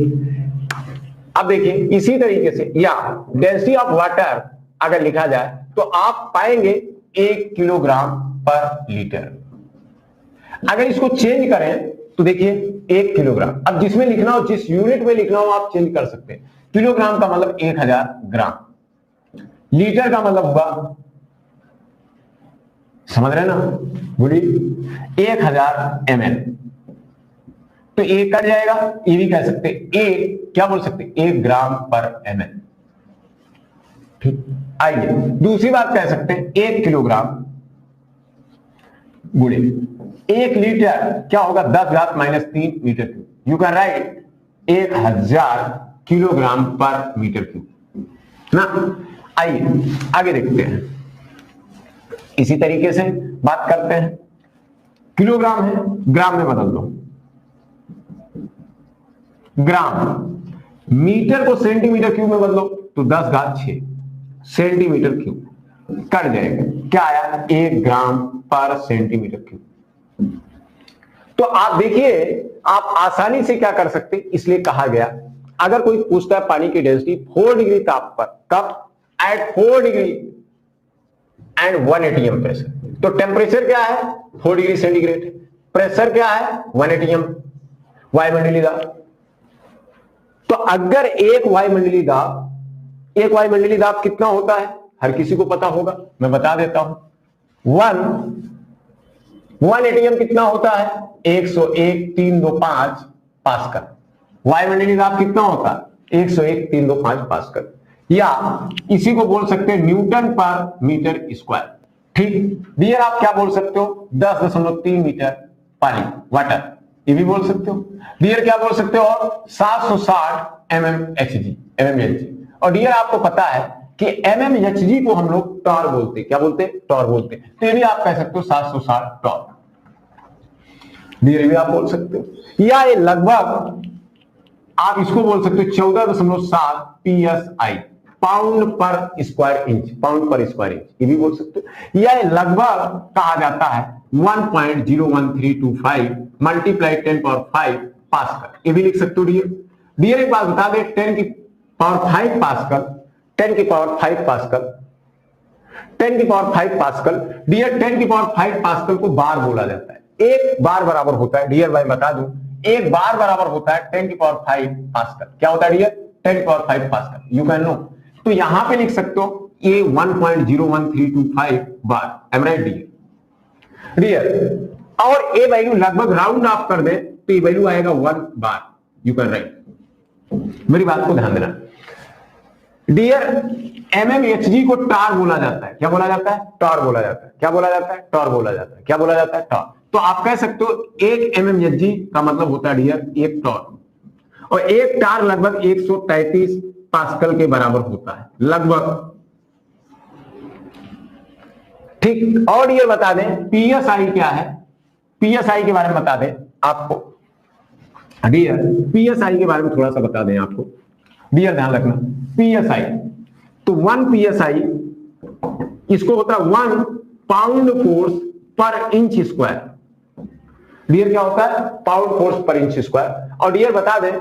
अब देखिए इसी तरीके से या डेंसिटी ऑफ वाटर अगर लिखा जाए तो आप पाएंगे 1 किलोग्राम पर लीटर। अगर इसको चेंज करें तो देखिए 1 किलोग्राम, अब जिसमें लिखना हो, जिस यूनिट में लिखना हो आप चेंज कर सकते हैं। किलोग्राम का मतलब 1000 ग्राम, लीटर का मतलब हुआ, समझ रहे ना, बोलिए 1000 ml। तो एक कट जाएगा, ये भी कह सकते एक, क्या बोल सकते, 1 ग्राम पर ml। ठीक, आइए दूसरी बात कह सकते हैं 1 किलोग्राम गुणे 1 लीटर क्या होगा, 10⁻³ metre cube. You can write 1000 kilogram per metre cube ना। आइए आगे देखते हैं, इसी तरीके से बात करते हैं, किलोग्राम है ग्राम में बदल दो, ग्राम, मीटर को सेंटीमीटर क्यूब में बदलो तो 10⁶ सेंटीमीटर क्यूब कट जाएगा, क्या आया, 1 ग्राम पर सेंटीमीटर क्यूब। तो आप देखिए आप आसानी से क्या कर सकते, इसलिए कहा गया अगर कोई पूछता है पानी की डेंसिटी 4 डिग्री ताप पर, कब, at 4 degree and 1 atm pressure, तो टेम्परेचर क्या है 4 डिग्री सेंटीग्रेड, प्रेशर क्या है 1 atm वायुमंडलीय दाब। तो अगर एक वायुमंडलीय दाब कितना होता है हर किसी को पता होगा, मैं बता देता हूं। 1 atm कितना होता है 101.325 पास्कल। वायुमंडलीय दाब कितना होता है 101.325 पास्कल, या इसी को बोल सकते हैं न्यूटन पर मीटर स्क्वायर। ठीक, डियर आप क्या बोल सकते हो 10.3 मीटर पानी वाटर, ये भी बोल सकते हो। डियर क्या बोल सकते हो और 760 mmHg। और डियर आपको पता है कि mmHg को हम लोग टॉर बोलते हैं, क्या बोलते हैं टॉर बोलते हैं, तो ये भी आप कह सकते हो 760 टॉर, डियर भी आप बोल सकते हो। या ये लगभग आप इसको बोल सकते हो 14.7 psi पाउंड पर स्क्वायर इंच, ये भी बोल सकते हो। यह लगभग कहा जाता है 1.01325 मल्टीप्लाई 10⁵ पास्कल, ये भी लिख सकते हो डियर। एक बात बता दे 10⁵ पास्कल, 10⁵ पास्कल डियर, 10⁵ पास्कल को बार बोला जाता है। एक बार बराबर होता है डियर भाई बता दूं, एक बार बराबर होता है 10⁵ पास्कल। क्या होता है dear 10⁵ pascal, you can know. तो यहां पे लिख सकते हो ये 1.01325 बार, एम राइट डियर। और ए वैल्यू लगभग राउंड ऑफ कर दे तो ये वैल्यू आएगा 1 बार, यू कैन राइट। मेरी बात को ध्यान देना डियर। mmHg को टॉर बोला जाता है, क्या बोला जाता है टॉर बोला जाता है, क्या बोला जाता है टॉर बोला जाता है, क्या बोला जाता है टॉर। तो आप कह सकते हो 1 mmHg का मतलब होता है डियर 1 टॉर, और 1 टॉर लगभग 133 पास्कल के बराबर होता है लगभग। ठीक, और ये बता दें psi क्या है, psi के बारे में बता दें आपको डियर, psi के बारे में थोड़ा सा बता दें आपको डियर, ध्यान रखना psi। तो 1 psi इसको होता है 1 पाउंड फोर्स पर इंच स्क्वायर। डियर क्या होता है पाउंड फोर्स पर इंच स्क्वायर। और डियर बता दें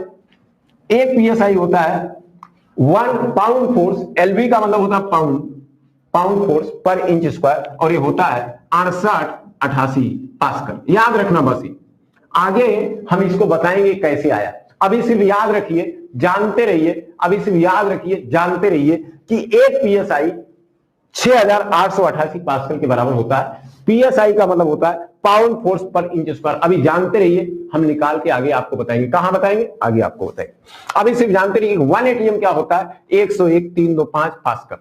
1 psi होता है 1 पाउंड फोर्स, LV का मतलब होता है पाउंड फोर्स पर इंच स्क्वायर, और ये होता है 6888 पास्कल। याद रखना बस ही, आगे हम इसको बताएंगे कैसे आया। अभी सिर्फ याद रखिए, जानते रहिए, अभी सिर्फ याद रखिए, जानते रहिए कि 1 psi 6888 पास्कल के बराबर होता है। psi का मतलब होता है पाउंड फोर्स पर इंच स्क्वायर। अभी जानते रहिए, हम निकाल के आगे आपको बताएंगे। कहां बताएंगे आगे आपको बताएंगे, अभी सिर्फ जानते रहिए 1 atm क्या होता है 101.325 पास्कल,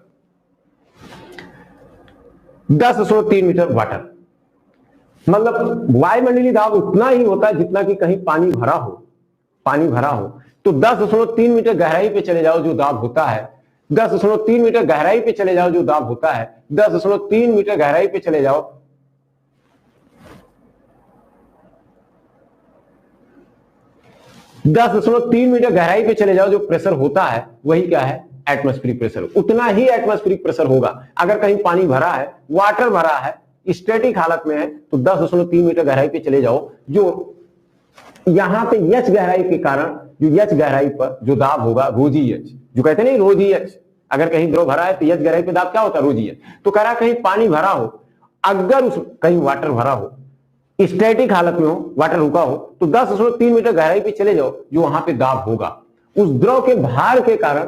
10.3 मीटर वाटर। मतलब वायुमंडलीय दाब उतना ही होता है जितना कि कहीं पानी भरा हो। तो 10.3 मीटर गहराई पे चले जाओ जो दाब होता है, 10.3 मीटर गहराई पे चले जाओ जो दाब होता है, 10.3 मीटर गहराई पे चले जाओ, 10.3 मीटर गहराई पे चले जाओ जो प्रेशर होता है वही क्या है एटमॉस्फेरिक प्रेशर। उतना ही एटमॉस्फेरिक प्रेशर होगा। अगर कहीं पानी भरा है, वाटर भरा है, स्टैटिक हालत में है, तो 10.3 मीटर गहराई पे चले जाओ, जो यहां पे एच गहराई के कारण जो एच गहराई पर जो दाब होगा रोजी एच, जो कहते नहीं रोजी एच, अगर कहीं द्रव भरा है तो एच गहराई पे दाब क्या होता है रोजी एच। तो कह रहा कहीं पानी भरा हो, अगर उस कहीं वाटर भरा हो, स्टैटिक हालत में हो, वाटर रुका हो, तो 10.3 मीटर गहराई पे चले जाओ जो वहां पे दाब होगा। उस द्रव के भार के कारण,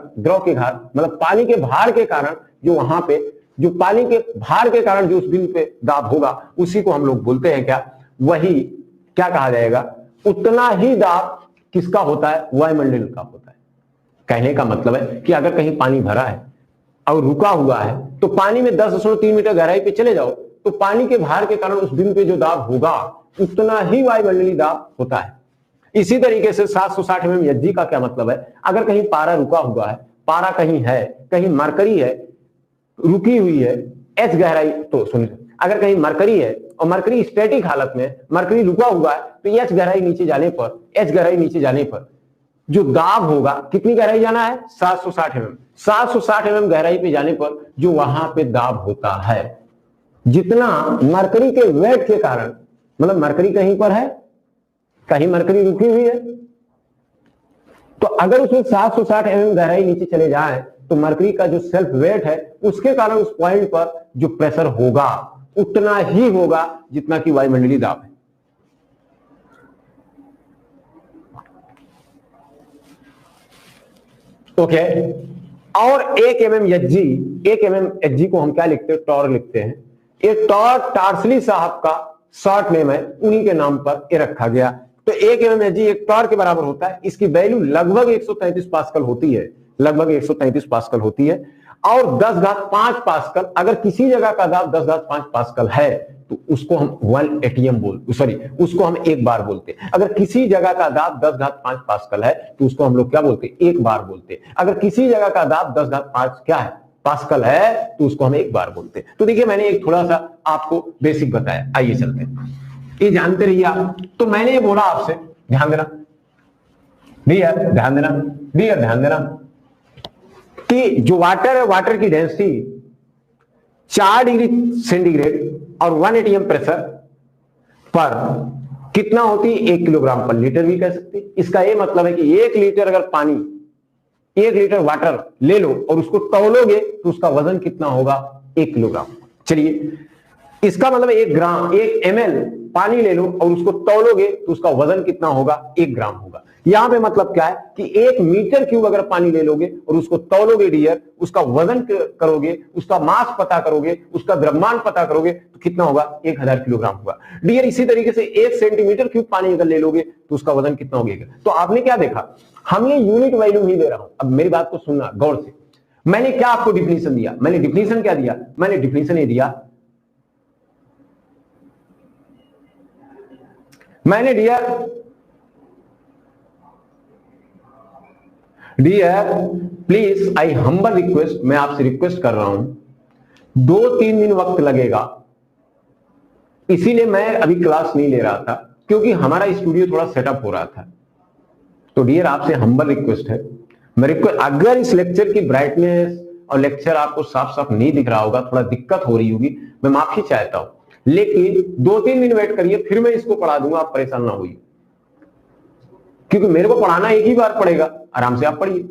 मतलब पानी के भार के कारण जो वहां पे जो पानी के भार के कारण जो उस बिंदु पे दाब होगा उसी को हम लोग बोलते हैं क्या, वही क्या कहा जाएगा, उतना ही दाब किसका होता है वायुमंडल का होता है। कहने का मतलब है कि अगर कहीं पानी भरा है और रुका हुआ है तो पानी में 10.3 मीटर गहराई पे चले जाओ तो पानी के भार के कारण उस बिंदु पे जो दाब होगा उतना ही वायुमंडलीय दाब होता है। इसी तरीके से 760 mmHg का क्या मतलब है, अगर कहीं पारा रुका हुआ है, पारा कहीं है, कहीं मरकरी है रुकी हुई है, एच गहराई, तो सुनिए अगर कहीं मरकरी है और मरकरी स्टैटिक हालत में, मरकरी रुका हुआ है, तो एच गहराई नीचे जाने पर जो दाब होगा, कितनी गहराई जाना है 760 mm, 760 mm गहराई पे जाने पर जो वहां पे दाब होता है, जितना मरकरी के वेट के कारण, मतलब मरकरी कहीं पर है, कहीं मरकरी रुकी हुई है, तो अगर उसमें 760 mm गहराई नीचे चले जाए तो मरकरी का जो सेल्फ वेट है उसके कारण उस पॉइंट पर जो प्रेशर होगा उतना ही होगा जितना कि वायुमंडलीय दाब है। ओके, और 1 mm Hg को हम क्या लिखते हैं, टॉर लिखते हैं। ये टॉर टार्सली साहब का शॉर्ट नेम है, उन्हीं के नाम पर ये रखा गया। तो 1 mm Hg एक टॉर के बराबर होता है। इसकी वैल्यू लगभग 133 पास्कल होती है, लगभग 133 पास्कल होती है। और 10⁵ पास्कल, अगर किसी जगह का दाब 10⁵ पास्कल है तो उसको हम 1 ATM उसको हम 1 बार बोलते हैं। अगर किसी जगह का दाब 10⁵ पास्कल है तो उसको हम लोग क्या बोलते हैं, 1 बार बोलते हैं। अगर किसी जगह का दाब 10⁵ क्या है, पास्कल है, तो उसको हम 1 बार बोलते हैं। तो देखिए मैंने एक थोड़ा सा आपको बेसिक बताया, आइए चलते हैं, ये जानते रहिए आप। तो मैंने ये बोला आपसे, ध्यान देना डियर, ध्यान देना डियर, ध्यान देना कि जो वाटर है, वाटर की डेंसिटी 4 डिग्री सेंटीग्रेड और 1 ATM प्रेशर पर कितना होती है, 1 किलोग्राम पर लीटर भी कह सकते हैं। इसका ये मतलब है कि 1 लीटर अगर पानी, 1 लीटर वाटर ले लो और उसको तौलोगे तो उसका वजन कितना होगा, 1 किलोग्राम। चलिए, इसका मतलब 1 ग्राम, 1 ml पानी ले लो और उसको तौलोगे तो उसका वजन कितना होगा, 1 ग्राम होगा। यहां पे मतलब क्या है कि 1 मीटर क्यूब अगर पानी ले लोगे और उसको तौलोगे डियर, उसका वजन करोगे, उसका मास पता करोगे, उसका द्रव्यमान पता करोगे तो कितना होगा, 1000 किलोग्राम होगा डियर। इसी तरीके से 1 सेंटीमीटर क्यूब पानी अगर ले लोगे तो उसका वजन कितना होगा। तो आपने क्या देखा, हमने यूनिट वैल्यू ही दे रहा हूं। अब मेरी बात को सुनना गौर से, मैंने क्या आपको डिफिनीशन दिया, मैंने डिफिनीशन क्या दिया, मैंने डिफिनीशन ये दिया, मैंने dear please I humble request, मैं आपसे रिक्वेस्ट कर रहा हूं, 2-3 दिन वक्त लगेगा, इसीलिए मैं अभी क्लास नहीं ले रहा था क्योंकि हमारा स्टूडियो थोड़ा सेटअप हो रहा था। तो डियर आपसे हम्बल रिक्वेस्ट है, मैं रिक्वेस्ट, अगर इस लेक्चर की ब्राइटनेस और लेक्चर आपको साफ साफ नहीं दिख रहा होगा, थोड़ा दिक्कत हो रही होगी, मैं माफी चाहता हूं, लेकिन 2-3 दिन वेट करिए, फिर मैं इसको पढ़ा दूंगा, आप परेशान ना होइए, क्योंकि मेरे को पढ़ाना एक ही बार पड़ेगा, आराम से आप पढ़िए।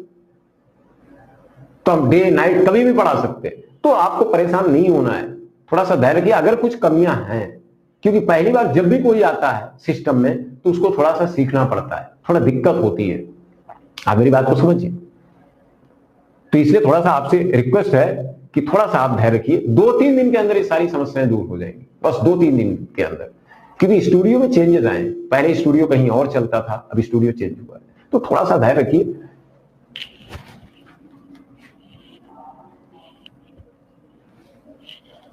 तो हम डे नाइट कभी भी पढ़ा सकते हैं, तो आपको परेशान नहीं होना है, थोड़ा सा धैर्य रखिए। अगर कुछ कमियां हैं, क्योंकि पहली बार जब भी कोई आता है सिस्टम में तो उसको थोड़ा सा सीखना पड़ता है, थोड़ा दिक्कत होती है, आप मेरी बात को समझिए। तो इसलिए थोड़ा सा आपसे रिक्वेस्ट है कि थोड़ा सा आप धैर्य रखिए, 2-3 दिन के अंदर ये सारी समस्याएं दूर हो जाएंगी, बस 2-3 दिन के अंदर, क्योंकि स्टूडियो में चेंजेस आए। पहले स्टूडियो कहीं और चलता था, अभी स्टूडियो चेंज हुआ है, तो थोड़ा सा धैर्य रखिए।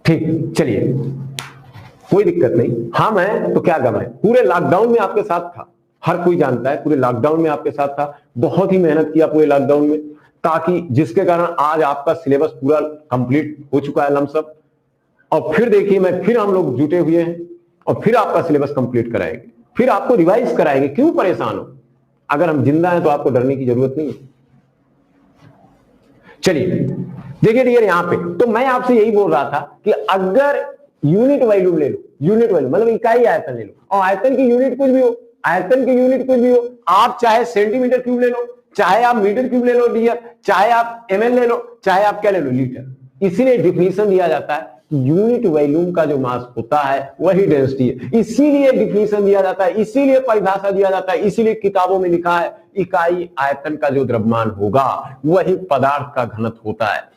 ठीक, चलिए, कोई दिक्कत नहीं। हाँ, मैं तो क्या गम है, पूरे लॉकडाउन में आपके साथ था, हर कोई जानता है, पूरे लॉकडाउन में आपके साथ था, बहुत ही मेहनत किया पूरे लॉकडाउन में, ताकि जिसके कारण आज आपका सिलेबस पूरा कंप्लीट हो चुका है लमसम। और फिर देखिए, मैं फिर हम लोग जुटे हुए हैं और फिर आपका सिलेबस कंप्लीट कराएंगे, फिर आपको रिवाइज कराएंगे। क्यों परेशान हो, अगर हम जिंदा हैं तो आपको डरने की जरूरत नहीं है। चलिए देखिए डियर, यहां पे तो मैं आपसे यही बोल रहा था कि अगर यूनिट वैल्यू ले लो, यूनिट वैल्यू मतलब इकाई आयतन ले लो, और आयतन की यूनिट कुछ भी हो, आयतन की यूनिट कुछ भी हो, आप चाहे सेंटीमीटर क्यूब ले लो, चाहे आप मीटर क्यूब ले लो डियर, चाहे आप ml ले लो, चाहे आप क्या ले लो, लीटर। इसीलिए डिफिनीशन दिया जाता है, यूनिट वॉल्यूम का जो मास होता है वही डेंसिटी है, इसीलिए डिफिनीशन दिया जाता है, इसीलिए परिभाषा दिया जाता है, इसीलिए किताबों में लिखा है इकाई आयतन का जो द्रव्यमान होगा वही पदार्थ का घनत्व होता है।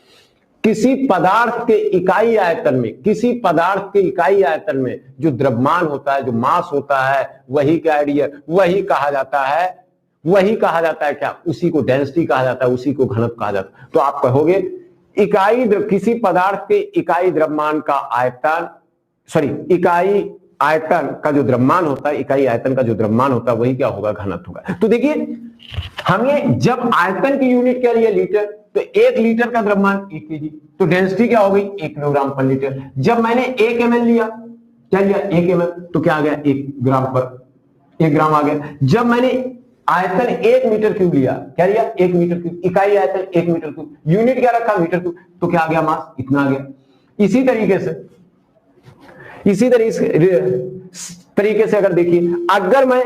किसी पदार्थ के इकाई आयतन में, किसी पदार्थ के इकाई आयतन में जो द्रव्यमान होता है, जो मास होता है, वही क्या है, वही कहा जाता है, वही कहा जाता है क्या, उसी को डेंसिटी कहा जाता है, उसी को घनत्व कहा जाता है। तो आप कहोगे इकाई, किसी पदार्थ के इकाई द्रव्यमान का आयतन, इकाई आयतन का जो द्रव्यमान होता है, इकाई आयतन का जो द्रव्यमान होता है वही क्या होगा, घनत्व होगा। तो देखिए, हमने जब आयतन की यूनिट क्या लिया, लीटर, तो 1 लीटर का द्रव्यमान 1 kg, तो डेंसिटी क्या हो गई, 1 किलोग्राम पर लीटर। जब मैंने 1 ml लिया, क्या लिया, 1 ml, तो क्या आ गया, 1 ग्राम पर 1 ग्राम आ गया। जब मैंने आयतन 1 मीटर क्यूब लिया, क्या लिया, 1 मीटर क्यूब, इकाई आयतन 1 मीटर क्यूब, यूनिट क्या रखा, मीटर क्यूब, तो क्या आ गया, मास इतना आ गया। इसी तरीके से अगर देखिए, अगर मैं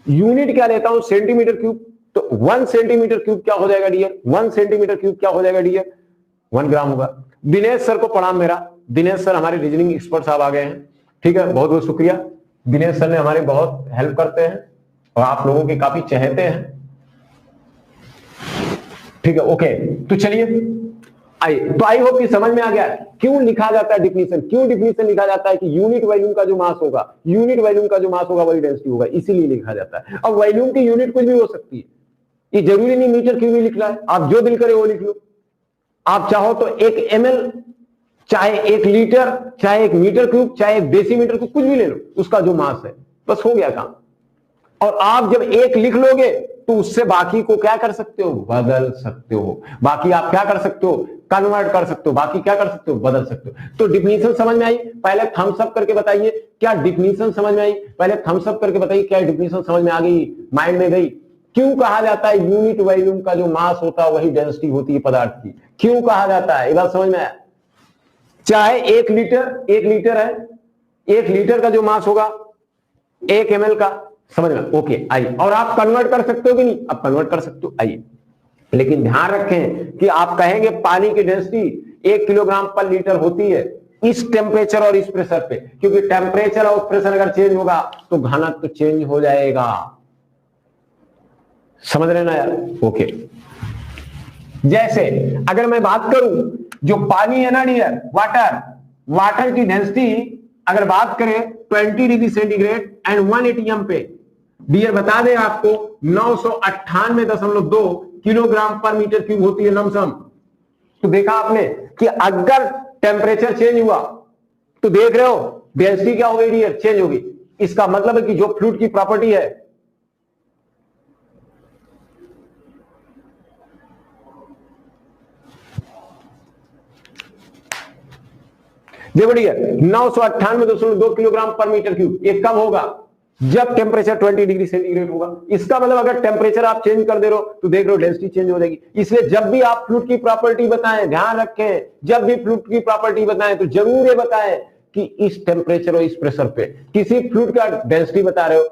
यूनिट क्या लेता हूं, सेंटीमीटर क्यूब, तो 1 सेंटीमीटर क्यूब क्या हो जाएगा डियर, 1 सेंटीमीटर क्यूब क्या हो जाएगा डियर, 1 ग्राम होगा। दिनेश सर को प्रणाम मेरा, दिनेश सर हमारे रीजनिंग एक्सपर्ट साहब आ गए हैं। ठीक है, बहुत बहुत शुक्रिया। दिनेश सर ने हमारे बहुत हेल्प करते हैं और आप लोगों के काफी चहेते हैं। ठीक है, ओके, तो चलिए तो आई होप कि समझ में आ गया क्यों लिखा जाता है डिफिनीशन, क्यों डिफिनीशन लिखा जाता है कि यूनिट वॉल्यूम का जो मास होगा, यूनिट वॉल्यूम का जो मास होगा वही डेंसिटी होगा, इसीलिए लिखा जाता है। अब वॉल्यूम की यूनिट कुछ भी हो सकती है, ये जरूरी नहीं मीटर क्यूब ही लिखना है, आप जो दिल करे वो लिख लो। आप चाहो तो 1 ml, चाहे 1 लीटर, चाहे 1 मीटर क्यूब, चाहे 1 डेसीमीटर क्यूब, कुछ भी ले लो, उसका जो मास है, बस हो गया काम। और आप जब 1 लिख लोगे तो उससे बाकी को क्या कर सकते हो, बदल सकते हो। बाकी आप क्या कर सकते हो, कन्वर्ट कर सकते हो, बाकी क्या कर सकते हो, बदल सकते हो। तो डिफिनीशन समझ में आई? पहले थम्स अप करके बताइए क्या डिफिनीशन समझ में आई? पहले थम्स अप करके बताइए क्या डिफिनीशन समझ में आ गई, माइंड में गई? क्यों कहा जाता है यूनिट वॉल्यूम का जो मास होता है वही डेंसिटी होती है पदार्थ की? क्यों कहा जाता है, ये बात समझ में आया? चाहे 1 लीटर, 1 लीटर है, 1 लीटर का जो मास होगा 1 ml का, समझ में? ओके, आइए। और आप कन्वर्ट कर सकते हो कि नहीं? आप कन्वर्ट कर सकते हो, आइए। लेकिन ध्यान रखें कि आप कहेंगे पानी की डेंसिटी 1 किलोग्राम पर लीटर होती है इस टेम्परेचर और इस प्रेशर पे, क्योंकि टेम्परेचर और प्रेशर अगर चेंज होगा तो घनत्व तो चेंज हो जाएगा। समझ रहे ना यार? ओके, जैसे अगर मैं बात करूं जो पानी है ना डियर, वाटर की डेंसिटी अगर बात करें 20 डिग्री सेंटीग्रेड एंड 180 एम पे, डियर बता दें आपको 998.2 किलोग्राम पर मीटर क्यूब होती है लमसम। तो देखा आपने कि अगर टेम्परेचर चेंज हुआ तो देख रहे हो डेंसिटी क्या हो गई डियर, चेंज होगी। इसका मतलब है कि जो फ्लूइड की प्रॉपर्टी है, देखो dear 998.2 kilogram per metre cube, ये कब होगा, जब टेम्परेचर 20 डिग्री सेंटीग्रेड होगा। इसका मतलब अगर टेम्परेचर आप चेंज कर दे रहे हो तो देख रहे हो डेंसिटी चेंज हो जाएगी। इसलिए जब भी आप फ्लूइड की प्रॉपर्टी बताएं, ध्यान रखें, जब भी फ्लूइड की प्रॉपर्टी बताएं तो जरूर ये बताएं कि इस टेम्परेचर और इस प्रेशर पे। किसी फ्लूइड का डेंसिटी बता रहे हो,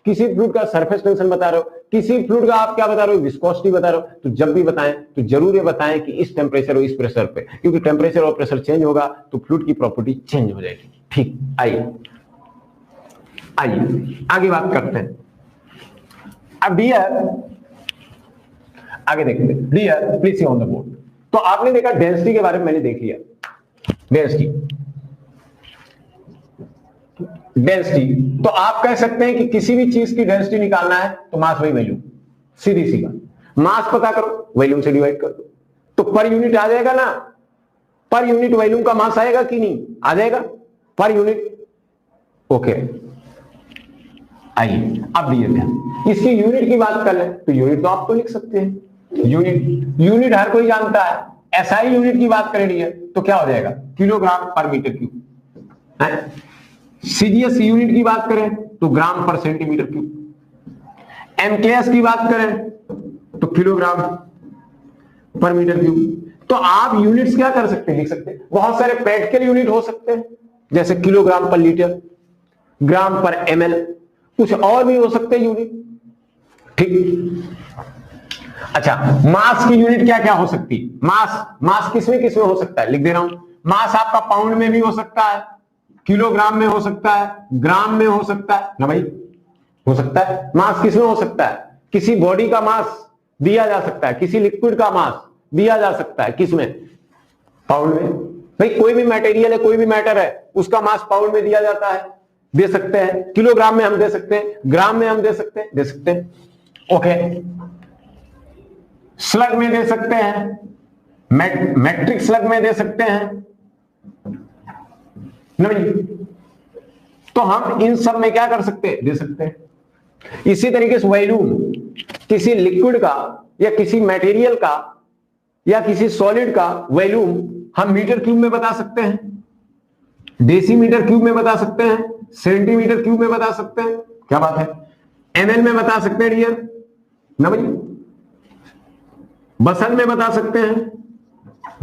किसी फ्लूइड का सरफेस टेंशन बता रहे हो, किसी फ्लूइड का आप क्या बता रहे हो, विस्कोसिटी बता रहे हो, तो जब भी बताएं तो जरूर ये बताएं कि इस टेम्परेचर और इस प्रेशर पे, क्योंकि टेम्परेचर और प्रेशर चेंज होगा तो फ्लूइड की प्रॉपर्टी चेंज हो जाएगी। ठीक, आइए आगे बात करते हैं। अब डियर आगे देखते हैं, dear please see on the board. तो आपने देखा डेंसिटी के बारे में, मैंने देख लिया डेंसिटी। तो आप कह सकते हैं कि किसी भी चीज की डेंसिटी निकालना है तो मास बाई वॉल्यूम, सीधी सी बात। मास पता करो, वॉल्यूम से डिवाइड कर दो, तो पर यूनिट आ जाएगा ना। पर यूनिट वॉल्यूम का मास आएगा कि नहीं, आ जाएगा पर यूनिट। ओके, आइए अब डियर इसकी यूनिट की बात कर ले तो यूनिट तो आप तो लिख सकते हैं, यूनिट हर कोई जानता है। एसआई यूनिट की बात करें डियर तो क्या हो जाएगा, kilogram per metre cube. CGS unit की बात करें तो ग्राम पर सेंटीमीटर क्यूब। एमकेएस की बात करें तो किलोग्राम पर मीटर क्यूब। तो आप यूनिट्स क्या कर सकते हैं, लिख सकते हैं। बहुत सारे प्रैक्टिकल यूनिट हो सकते हैं जैसे किलोग्राम पर लीटर, ग्राम पर एमएल, कुछ और भी हो सकते हैं यूनिट। ठीक, अच्छा मास की यूनिट क्या क्या हो सकती है? मास किसमें किसमें हो सकता है, लिख दे रहा हूं। मास आपका पाउंड में भी हो सकता है, किलोग्राम में हो सकता है, ग्राम में हो सकता है ना भाई, हो सकता है। मास किसमें हो सकता है, किसी बॉडी का मास दिया जा सकता है, किसी लिक्विड का मास दिया जा सकता है, किसमें, पाउंड में। भाई कोई भी मटेरियल है, कोई भी मैटर है, उसका मास पाउंड में दिया जाता है, दे सकते हैं। किलोग्राम में हम दे सकते हैं, ग्राम में हम दे सकते हैं, ओके। स्लग में दे सकते हैं, मैट्रिक स्लग में दे सकते हैं, नहीं तो हम इन सब में क्या कर सकते हैं, दे सकते हैं। इसी तरीके से वॉल्यूम किसी लिक्विड का या किसी मटेरियल का या किसी सॉलिड का वॉल्यूम हम मीटर क्यूब में बता सकते हैं, डेसीमीटर क्यूब में बता सकते हैं, सेंटीमीटर क्यूब में बता सकते हैं, क्या बात है, एमएल में बता सकते हैं डियर ना भाई, बसन में बता सकते हैं,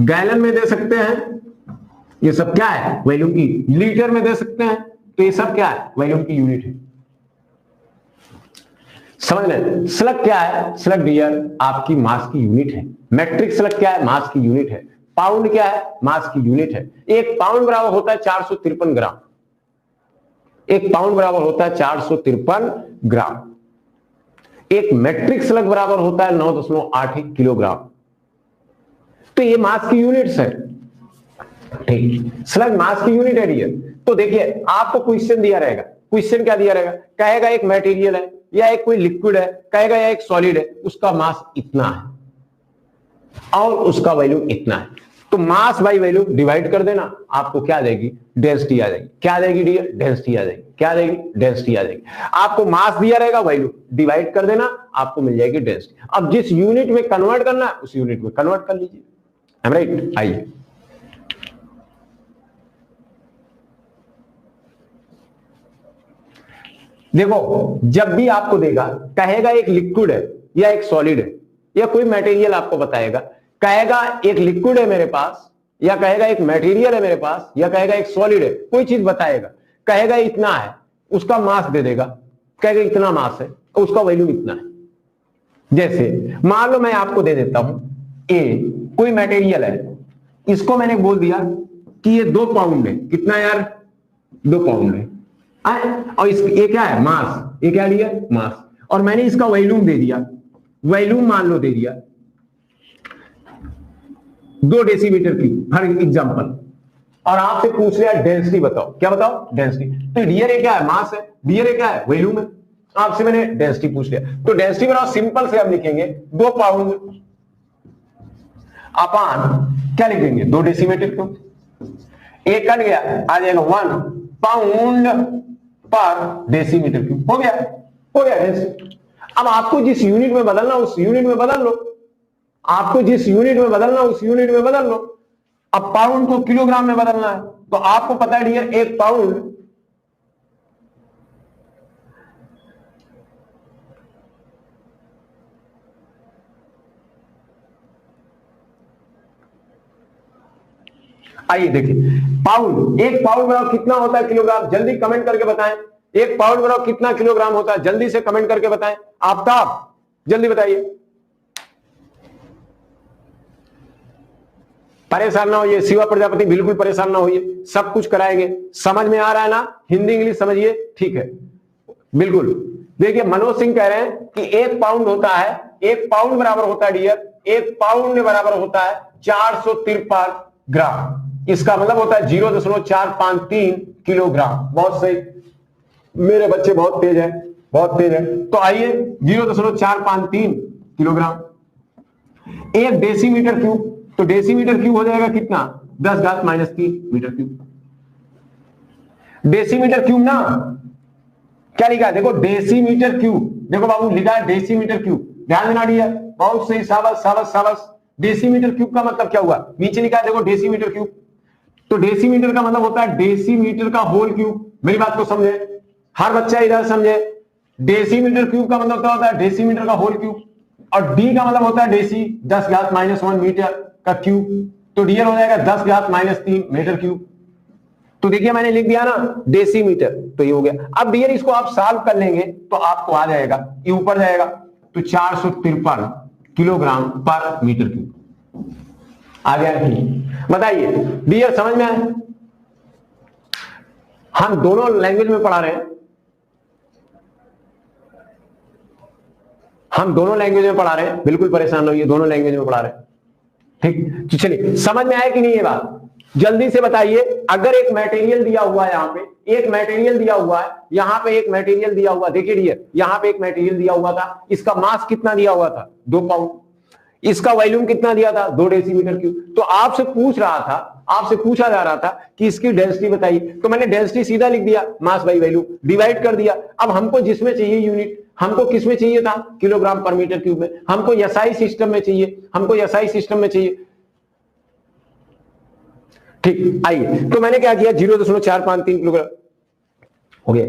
गैलन में दे सकते हैं। ये सब क्या है, वॉल्यूम की। लीटर में दे सकते हैं, तो ये सब क्या है, वॉल्यूम की यूनिट है। समझ लें। स्लग क्या है, स्लग डियर आपकी मास की यूनिट है। मैट्रिक स्लग क्या है, मास की यूनिट है। पाउंड क्या है? मास की यूनिट है। एक पाउंड बराबर होता है 453 ग्राम। एक पाउंड बराबर होता है 453 ग्राम। एक मैट्रिक स्लग बराबर होता है 9.81 किलोग्राम। तो ये मास की यूनिट्स है। ठीक, स्लग मास की यूनिट है डियर। तो देखिए आपको क्वेश्चन दिया रहेगा, क्वेश्चन क्या दिया रहेगा? कहेगा एक मटेरियल है या एक कोई लिक्विड है, कहेगा या एक सॉलिड है, उसका मास इतना है और उसका वैल्यू इतना है। तो मास बाई वैल्यू डिवाइड कर देना, आपको क्या देगी? डेंसिटी आ जाएगी। क्या देगी डियर? डेंसिटी आ जाएगी। क्या देगी? डेंसिटी आ जाएगी। आपको मास दिया रहेगा, वैल्यू डिवाइड कर देना, आपको मिल जाएगी डेंसिटी। अब जिस यूनिट में कन्वर्ट करना है उस यूनिट में कन्वर्ट कर लीजिए। Am right? आइए देखो, जब भी आपको देगा, कहेगा एक लिक्विड है या एक सॉलिड है या कोई मटेरियल आपको बताएगा, कहेगा एक लिक्विड है मेरे पास या कहेगा एक मटेरियल है मेरे पास या कहेगा एक सॉलिड है, कोई चीज बताएगा, कहेगा इतना है, उसका मास दे देगा, कहेगा इतना मास है, उसका वैल्यू इतना है। जैसे मान लो मैं आपको दे देता हूं ए, कोई मटेरियल है, इसको मैंने बोल दिया कि ये 2 पाउंड है। कितना यार? 2 पाउंड है। और ये क्या है? मास। ये क्या लिया? मास। और मैंने इसका वॉल्यूम दे दिया, वॉल्यूम मान लो दे दिया 2 डेसीमीटर की, फॉर एग्जांपल। और आपसे पूछ लिया डेंसिटी बताओ। क्या बताओ? डेंसिटी। तो डियर ये क्या है? मास है। डियर ये क्या है? वॉल्यूम है। आपसे मैंने डेंसिटी पूछ लिया, तो डेंसिटी बनाओ, सिंपल से हम लिखेंगे 2 पाउंड अपान क्या लिखेंगे? 2 डेसीमीटर क्यूब। एक कट गया, आ जाएगा 1 पाउंड पर डेसीमीटर क्यूब। हो गया? हो गया डेंसिटी। अब आपको जिस यूनिट में बदलना उस यूनिट में बदल लो, आपको जिस यूनिट में बदलना उस यूनिट में बदल लो। अब पाउंड को किलोग्राम में बदलना है, तो आपको पता है डियर 1 पाउंड आइए देखिए, पाउंड, 1 पाउंड बराबर कितना होता है किलोग्राम? जल्दी कमेंट करके बताएं। 1 पाउंड बराबर कितना किलोग्राम होता है? जल्दी से कमेंट करके बताएं। आफ्ताब जल्दी बताइए। परेशान ना होइए, शिवा प्रजापति बिल्कुल परेशान ना होइए, सब कुछ कराएंगे। समझ में आ रहा है ना? हिंदी इंग्लिश समझिए, ठीक है? बिल्कुल। देखिए मनोज सिंह कह रहे हैं कि 1 पाउंड होता है, 1 पाउंड बराबर होता है डियर, 1 पाउंड बराबर होता है 453 ग्राम। इसका मतलब होता है 0.453 किलोग्राम। बहुत सही, मेरे बच्चे बहुत तेज है, बहुत तेज है। तो आइए 0.453 किलोग्राम। 1 डेसीमीटर क्यूब, तो डेसीमीटर क्यूब हो जाएगा कितना? 10⁻³ मीटर क्यूब। डेसीमीटर क्यूब ना, क्या लिखा है? देखो डेसीमीटर क्यूब, देखो बाबू लिखा है डेसीमीटर क्यूब। ध्यान देना डियर, बहुत सही, शाबाश शाबाश शाबाश। डेसीमीटर क्यूब का मतलब क्या हुआ? नीचे लिखा है देखो डेसीमीटर क्यूब। तो डेसीमीटर का मतलब होता है डेसीमीटर का होल क्यूब। मेरी बात को समझे, हर बच्चा इधर समझे। डेसीमीटर क्यूब का मतलब क्या होता है? डेसीमीटर का होल क्यूब। और डी का मतलब होता है डेसी, 10⁻⁻1 मीटर का क्यूब। तो डियर हो जाएगा 10⁻³ मीटर क्यूब। तो देखिए मैंने लिख दिया ना डेसीमीटर, तो ये हो गया। अब डियर इसको आप सॉल्व कर लेंगे तो आपको आ जाएगा, ये ऊपर जाएगा तो 453 किलोग्राम पर मीटर क्यूब आ गया। बताइए डियर समझ में आया? हम दोनों लैंग्वेज में पढ़ा रहे हैं, हम दोनों लैंग्वेज में पढ़ा रहे हैं, बिल्कुल परेशान होइए, दोनों लैंग्वेज में पढ़ा रहे हैं। ठीक, तो चलिए समझ में आया कि नहीं ये बात? जल्दी से बताइए। अगर एक मटेरियल दिया हुआ है, यहां पे एक मटेरियल दिया हुआ है, यहां पे एक मटेरियल दिया हुआ, देखिए डियर यहां पे एक मटेरियल दिया हुआ था, इसका मास कितना दिया हुआ था? 2 पाउंड। इसका वॉल्यूम कितना दिया था? 2 डेसीमीटर क्यूब। तो आपसे पूछ रहा था, आपसे पूछा जा रहा था कि इसकी डेंसिटी बताइए, तो मैंने डेंसिटी सीधा लिख दिया, मास बाई वैल्यू डिवाइड कर दिया। अब हमको जिसमें चाहिए यूनिट, हमको किसमें चाहिए था? किलोग्राम पर मीटर क्यूब में। हमको एसआई सिस्टम में चाहिए, हमको एसआई सिस्टम में चाहिए। ठीक, आइए तो मैंने क्या किया, 0.453 किलोग्राम हो गया।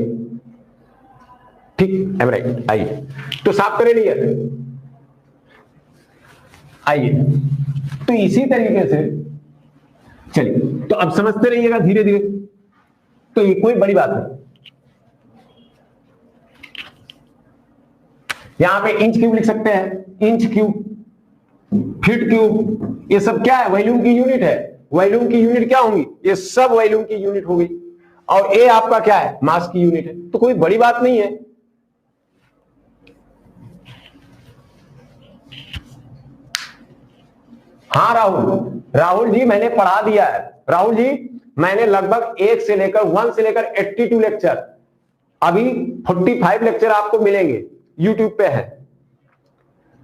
ठीक, एम राइट। आइए तो साफ करे लिए, आइए तो इसी तरीके से चलिए, तो अब समझते रहिएगा धीरे धीरे। तो ये कोई बड़ी बात नहीं, यहां पे इंच क्यूब लिख सकते हैं, इंच क्यूब। फीट क्यूब, ये सब क्या है? वॉल्यूम की यूनिट है। वॉल्यूम की यूनिट क्या होंगी? ये सब वॉल्यूम की यूनिट होगी। और ए आपका क्या है? मास की यूनिट है। तो कोई बड़ी बात नहीं है। हाँ राहुल जी मैंने पढ़ा दिया है। राहुल जी मैंने लगभग 1 से लेकर 82 लेक्चर, अभी 45 लेक्चर आपको मिलेंगे, यूट्यूब पे है।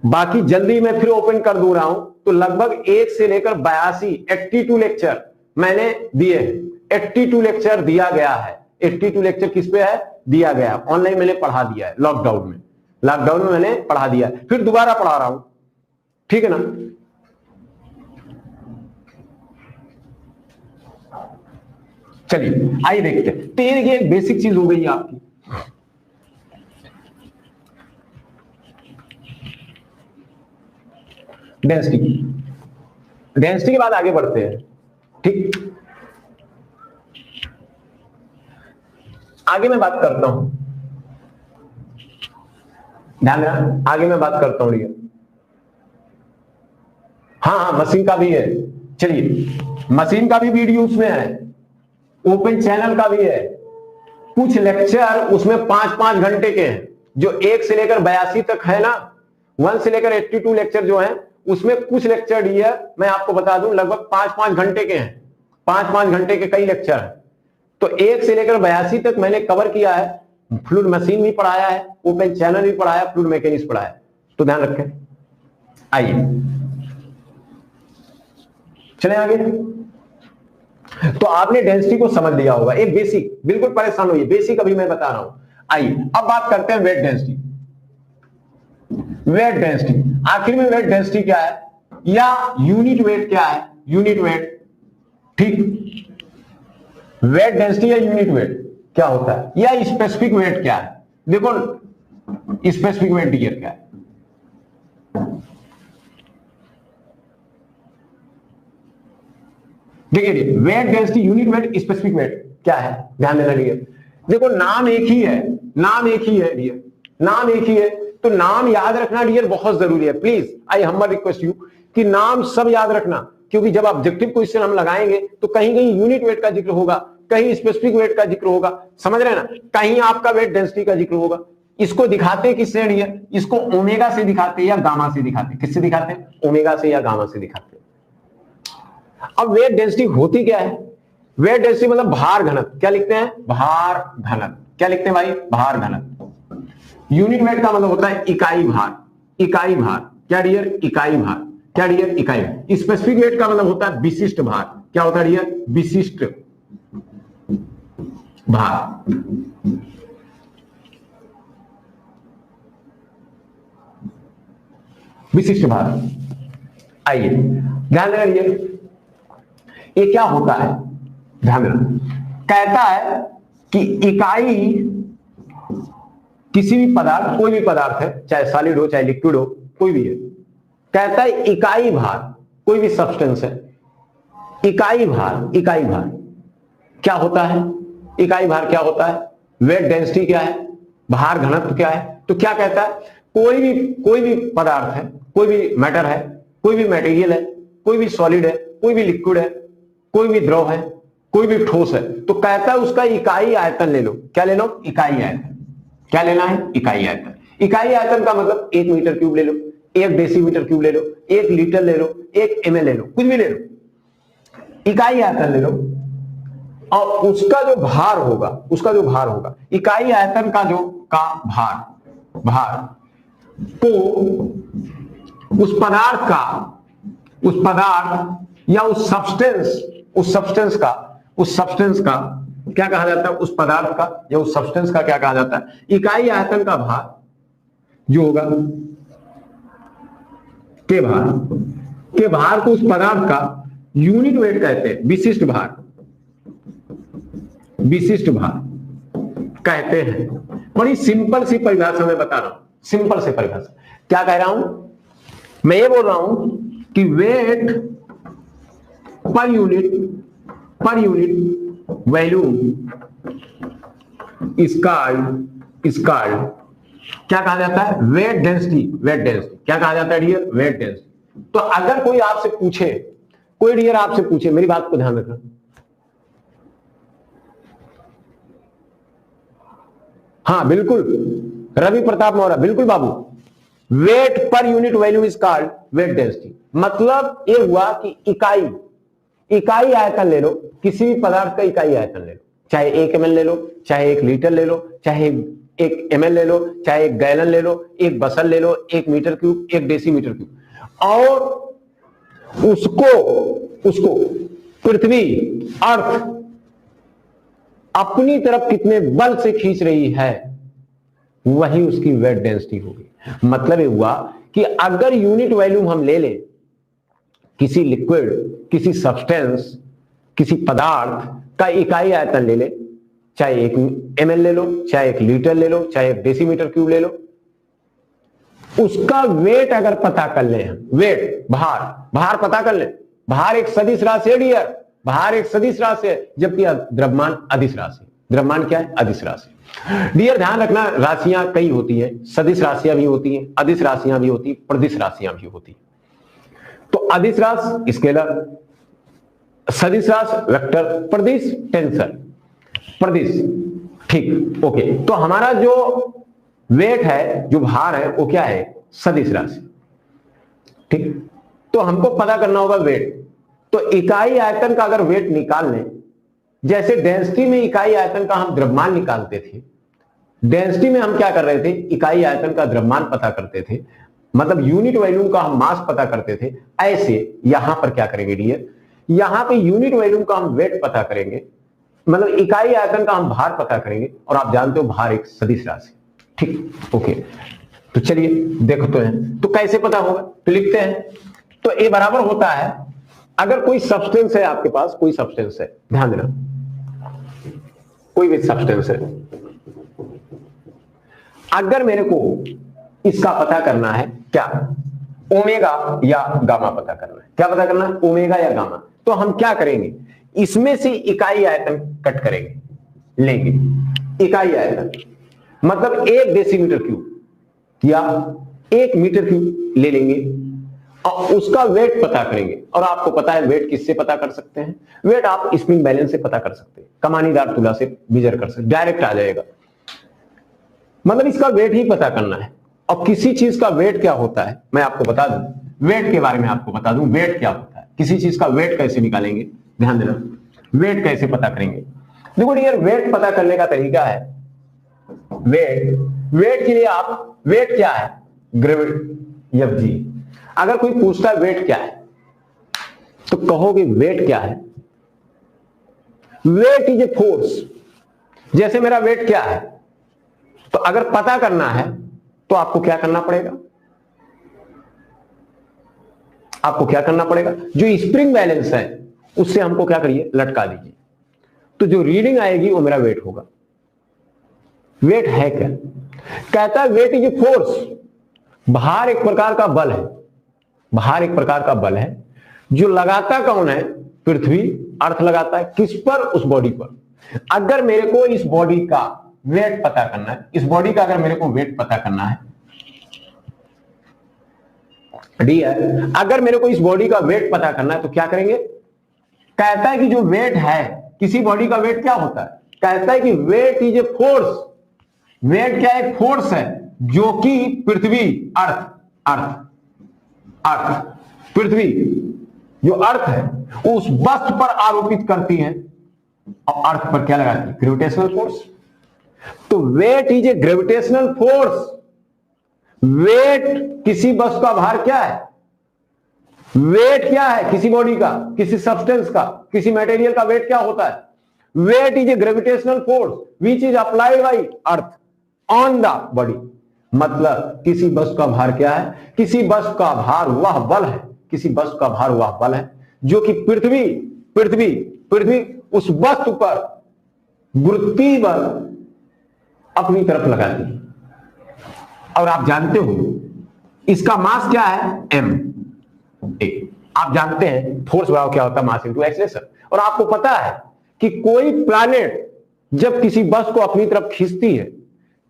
बाकी जल्दी मैं फिर ओपन कर दूं रहा हूं, तो लगभग 1 से लेकर 82 लेक्चर मैंने दिए हैं। 82 लेक्चर दिया गया है। 82 लेक्चर किस पे है? दिया गया है ऑनलाइन, मैंने पढ़ा दिया है। लॉकडाउन में मैंने पढ़ा दिया है, फिर दोबारा पढ़ा रहा हूं, ठीक है ना? चलिए आइए देखते हैं। तो ये एक बेसिक चीज हो गई आपकी। डेंसिटी के बाद आगे बढ़ते हैं, ठीक। आगे मैं बात करता हूं, ध्यान देना, आगे मैं बात करता हूं। हाँ मशीन का भी है। चलिए मशीन का भी वीडियो उसमें है, ओपन चैनल का भी है। कुछ लेक्चर उसमें 5-5 घंटे के हैं, जो 1 से लेकर 82 तक है ना, 1 से लेकर 82 लेक्चर जो है, उसमें कुछ लेक्चर दिए मैं आपको बता दूं लगभग 5-5 घंटे के हैं। 5-5 घंटे के कई लेक्चर हैं। तो 1 से लेकर 82 तक मैंने कवर किया है। फ्लूइड मशीन भी पढ़ाया है, ओपन चैनल भी पढ़ाया, फ्लूइड मैकेनिक्स पढ़ाया। तो ध्यान रखें। आइए चले आगे। तो आपने डेंसिटी को समझ लिया होगा, एक बेसिक, बिल्कुल परेशान होइए, बेसिक अभी मैं बता रहा हूं। आइए अब बात करते हैं वेट डेंसिटी। वेट डेंसिटी, आखिर में वेट डेंसिटी क्या है, या यूनिट वेट क्या है? यूनिट वेट, ठीक। वेट डेंसिटी या यूनिट वेट क्या होता है, या स्पेसिफिक वेट क्या है? देखो स्पेसिफिक वेट डियर क्या है। देखिए weight density, unit weight, specific weight क्या है, ध्यान देना डियर। देखो नाम एक ही है, नाम एक ही है डियर, नाम एक ही है। तो नाम याद रखना डियर बहुत जरूरी है। Please I humble request you कि नाम सब याद रखना, क्योंकि जब ऑब्जेक्टिव क्वेश्चन हम लगाएंगे तो कहीं कहीं यूनिट वेट का जिक्र होगा, कहीं स्पेसिफिक वेट का जिक्र होगा, समझ रहे हैं ना? कहीं आपका वेट डेंसिटी का जिक्र होगा। इसको दिखाते किससे डियर? इसको ओमेगा से दिखाते या गामा से दिखाते? किससे दिखाते? ओमेगा से या गामा से दिखाते। अब वेट डेंसिटी होती क्या है? वेट डेंसिटी मतलब भार घनत्व। क्या लिखते हैं? भार घनत्व। क्या लिखते हैं भाई? भार घनत्व। यूनिट वेट का मतलब होता है इकाई भार। इकाई भार क्या डियर? इकाई भार। क्या डियर? इकाई भार। स्पेसिफिक वेट का मतलब होता है विशिष्ट भार। क्या होता है डियर? विशिष्ट भार। विशिष्ट भार। आइए ध्यान देना डियर, ये क्या होता है, ध्यान देना। कहता है कि इकाई किसी भी पदार्थ, कोई भी पदार्थ है, चाहे सॉलिड हो चाहे लिक्विड हो, कोई भी है, कहता है इकाई भार, कोई भी सब्सटेंस है, इकाई भार। इकाई भार क्या होता है? इकाई भार क्या होता है? वेट डेंसिटी क्या है? भार घनत्व क्या है? तो क्या कहता है? कोई भी पदार्थ है, कोई भी मैटर है, कोई भी मटेरियल है, कोई भी सॉलिड है, कोई भी लिक्विड है, कोई भी द्रव है, कोई भी ठोस है, तो कहता है उसका इकाई आयतन ले लो। क्या ले लो? इकाई आयतन। क्या लेना है? इकाई आयतन। इकाई आयतन का मतलब 1 मीटर क्यूब ले लो, 1 डेसीमीटर क्यूब ले लो, 1 लीटर ले लो, 1 ml ले लो, कुछ भी ले लो, इकाई आयतन ले लो। और उसका जो भार होगा, उसका जो भार होगा, इकाई आयतन का जो का भार तो उस पदार्थ या उस सब्सटेंस का क्या कहा जाता है? उस पदार्थ का या उस सब्सटेंस का क्या कहा जाता है? इकाई आयतन का भार जो होगा, के भार को उस पदार्थ का यूनिट वेट कहते हैं। विशिष्ट भार कहते हैं। बड़ी सिंपल सी परिभाषा मैं बता रहा हूं, सिंपल सी परिभाषा। क्या कह रहा हूं मैं? ये बोल रहा हूं कि वेट पर यूनिट वॉल्यूम इसका क्या कहा जाता है? Weight density. क्या कहा जाता है डियर? Weight density. तो अगर कोई आपसे पूछे, कोई डियर आपसे पूछे, मेरी बात को ध्यान रखना, हाँ बिल्कुल रवि प्रताप मौर्य, बिल्कुल बाबू, वेट पर unit value is called weight density. मतलब ये हुआ कि इकाई आयतन ले लो, किसी भी पदार्थ का इकाई आयतन ले लो, चाहे 1 ml ले लो, चाहे 1 लीटर ले लो, चाहे 1 ml ले लो, चाहे 1 गैलन ले लो, 1 बसल ले लो, 1 मीटर क्यूब, 1 डेसीमीटर क्यूब, और उसको पृथ्वी, अर्थ अपनी तरफ कितने बल से खींच रही है, वही उसकी वेट डेंसिटी होगी। मतलब ये हुआ कि अगर यूनिट वॉल्यूम हम ले लें किसी लिक्विड, किसी सब्सटेंस, किसी पदार्थ का इकाई आयतन ले ले, चाहे 1 ml ले लो, चाहे 1 लीटर ले लो, चाहे 1 डेसीमीटर क्यूब ले लो, उसका वेट अगर पता कर ले, हम वेट, भार पता कर ले, भार एक सदिश राशि है डियर, भार एक सदिश राशि है, जबकि द्रव्यमान अदिश राशि। द्रव्यमान क्या है? अदिश राशि। डियर ध्यान रखना, राशियां कई होती हैं, सदिश राशियां भी होती हैं, अदिश राशियां भी होती, प्रदिश राशियां भी होती। तो अदिश राशि स्केलर, सदिश राशि वेक्टर, प्रदिश टेंसर, प्रदिश, ठीक, ओके। तो हमारा जो वेट है, जो भार है, वो क्या है? सदिश राशि, ठीक। तो हमको पता करना होगा वेट। तो इकाई आयतन का अगर वेट निकाल लें, जैसे डेंसिटी में इकाई आयतन का हम द्रव्यमान निकालते थे, डेंसिटी में हम क्या कर रहे थे? इकाई आयतन का द्रव्यमान पता करते थे, मतलब यूनिट वॉल्यूम का हम मास पता करते थे। ऐसे यहां पर क्या करेंगे डियर? यहां पे यूनिट वॉल्यूम का हम वेट पता करेंगे, मतलब इकाई आयतन का हम भार पता करेंगे, और आप जानते हो भार एक सदिश राशि, ठीक, ओके। तो चलिए देखते हैं, तो कैसे पता होगा? तो लिखते हैं। तो ए बराबर होता है, अगर कोई सब्सटेंस है आपके पास, कोई सब्सटेंस है, ध्यान देना, कोई भी सब्सटेंस है, अगर मेरे को इसका पता करना है, क्या? ओमेगा या गामा पता करना है। क्या पता करना है? ओमेगा या गामा। तो हम क्या करेंगे? इसमें से इकाई आयतन कट करेंगे, लेंगे इकाई आयतन, मतलब 1 डेसीमीटर क्यूब या 1 मीटर क्यूब ले लेंगे, और उसका वेट पता करेंगे। और आपको पता है वेट किससे पता कर सकते हैं? वेट आप स्प्रिंग बैलेंस से पता कर सकते हैं, कमानीदार तुला से मेजर कर सकते, डायरेक्ट आ जाएगा। मतलब इसका वेट ही पता करना है। और किसी चीज का वेट क्या होता है मैं आपको बता दूं, वेट के बारे में आपको बता दूं, वेट क्या होता है, किसी चीज का वेट कैसे निकालेंगे, ध्यान देना, वेट कैसे पता करेंगे। देखो डियर, वेट पता करने का तरीका है, वेट के लिए आप, वेट क्या है? Gravity, F G. अगर कोई पूछता है वेट क्या है, तो कहोगे वेट क्या है? Weight is a force. जैसे मेरा वेट क्या है, तो अगर पता करना है तो आपको क्या करना पड़ेगा? आपको क्या करना पड़ेगा? जो स्प्रिंग बैलेंस है उससे हमको क्या करिए? लटका दीजिए। तो जो रीडिंग आएगी वो मेरा वेट होगा। वेट है क्या? कहता है वेट इज ए फोर्स। भार एक प्रकार का बल है, भार एक प्रकार का बल है, जो लगाता कौन है? पृथ्वी, अर्थ लगाता है। किस पर? उस बॉडी पर। अगर मेरे को इस बॉडी का वेट पता करना है, इस बॉडी का अगर मेरे को वेट पता करना है डियर, अगर मेरे को इस बॉडी का वेट पता करना है तो क्या करेंगे? कहता है कि जो वेट है, किसी बॉडी का वेट क्या होता है? कहता है कि weight is a force. Weight क्या है? फोर्स है, जो कि पृथ्वी, अर्थ, पृथ्वी जो अर्थ है उस वस्तु पर आरोपित करती है, और अर्थ पर क्या लगाती है? Gravitational force. तो weight is a gravitational force. Weight किसी वस्तु का भार क्या है? वेट क्या है? किसी बॉडी का, किसी सब्सटेंस का, किसी मटेरियल का वेट क्या होता है? Weight is a gravitational force which is applied by earth on the body. मतलब किसी वस्तु का भार क्या है? किसी वस्तु का भार वह बल है, किसी वस्तु का भार वह बल है जो कि पृथ्वी उस वस्तु पर गुरुत्वीय बल अपनी तरफ लगाती है। और आप जानते हो इसका मास क्या है? m। आप जानते हैं फोर्स बराबर क्या होता है? Mass into acceleration. और आपको पता है कि कोई प्लैनेट जब किसी वस्तु को अपनी तरफ खींचती है,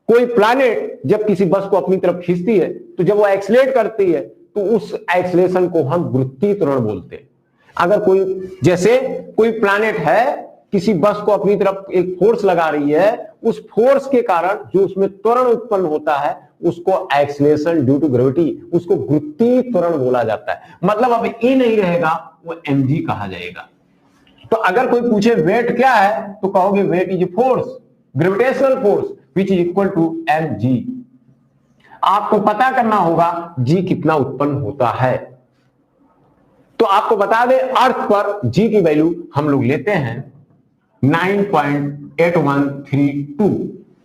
कोई प्लैनेट जब किसी वस्तु को अपनी तरफ खींचती है, तो जब वो एक्सेलरेट करती है तो उस एक्सेलरेशन को हम गुरुत्वीय त्वरण बोलते हैं। अगर कोई, जैसे कोई प्लैनेट है, किसी बस को अपनी तरफ एक फोर्स लगा रही है, उस फोर्स के कारण जो उसमें त्वरण उत्पन्न होता है उसको एक्सेलरेशन ड्यू टू ग्रेविटी, उसको गुरुत्वीय त्वरण बोला जाता है। मतलब अब ए नहीं रहेगा, वो mg कहा जाएगा। तो अगर कोई पूछे वेट क्या है, तो कहोगे weight is force, gravitational force which is equal to mg। आपको पता करना होगा g कितना उत्पन्न होता है। तो आपको बता दें, अर्थ पर g की वैल्यू हम लोग लेते हैं 9.8132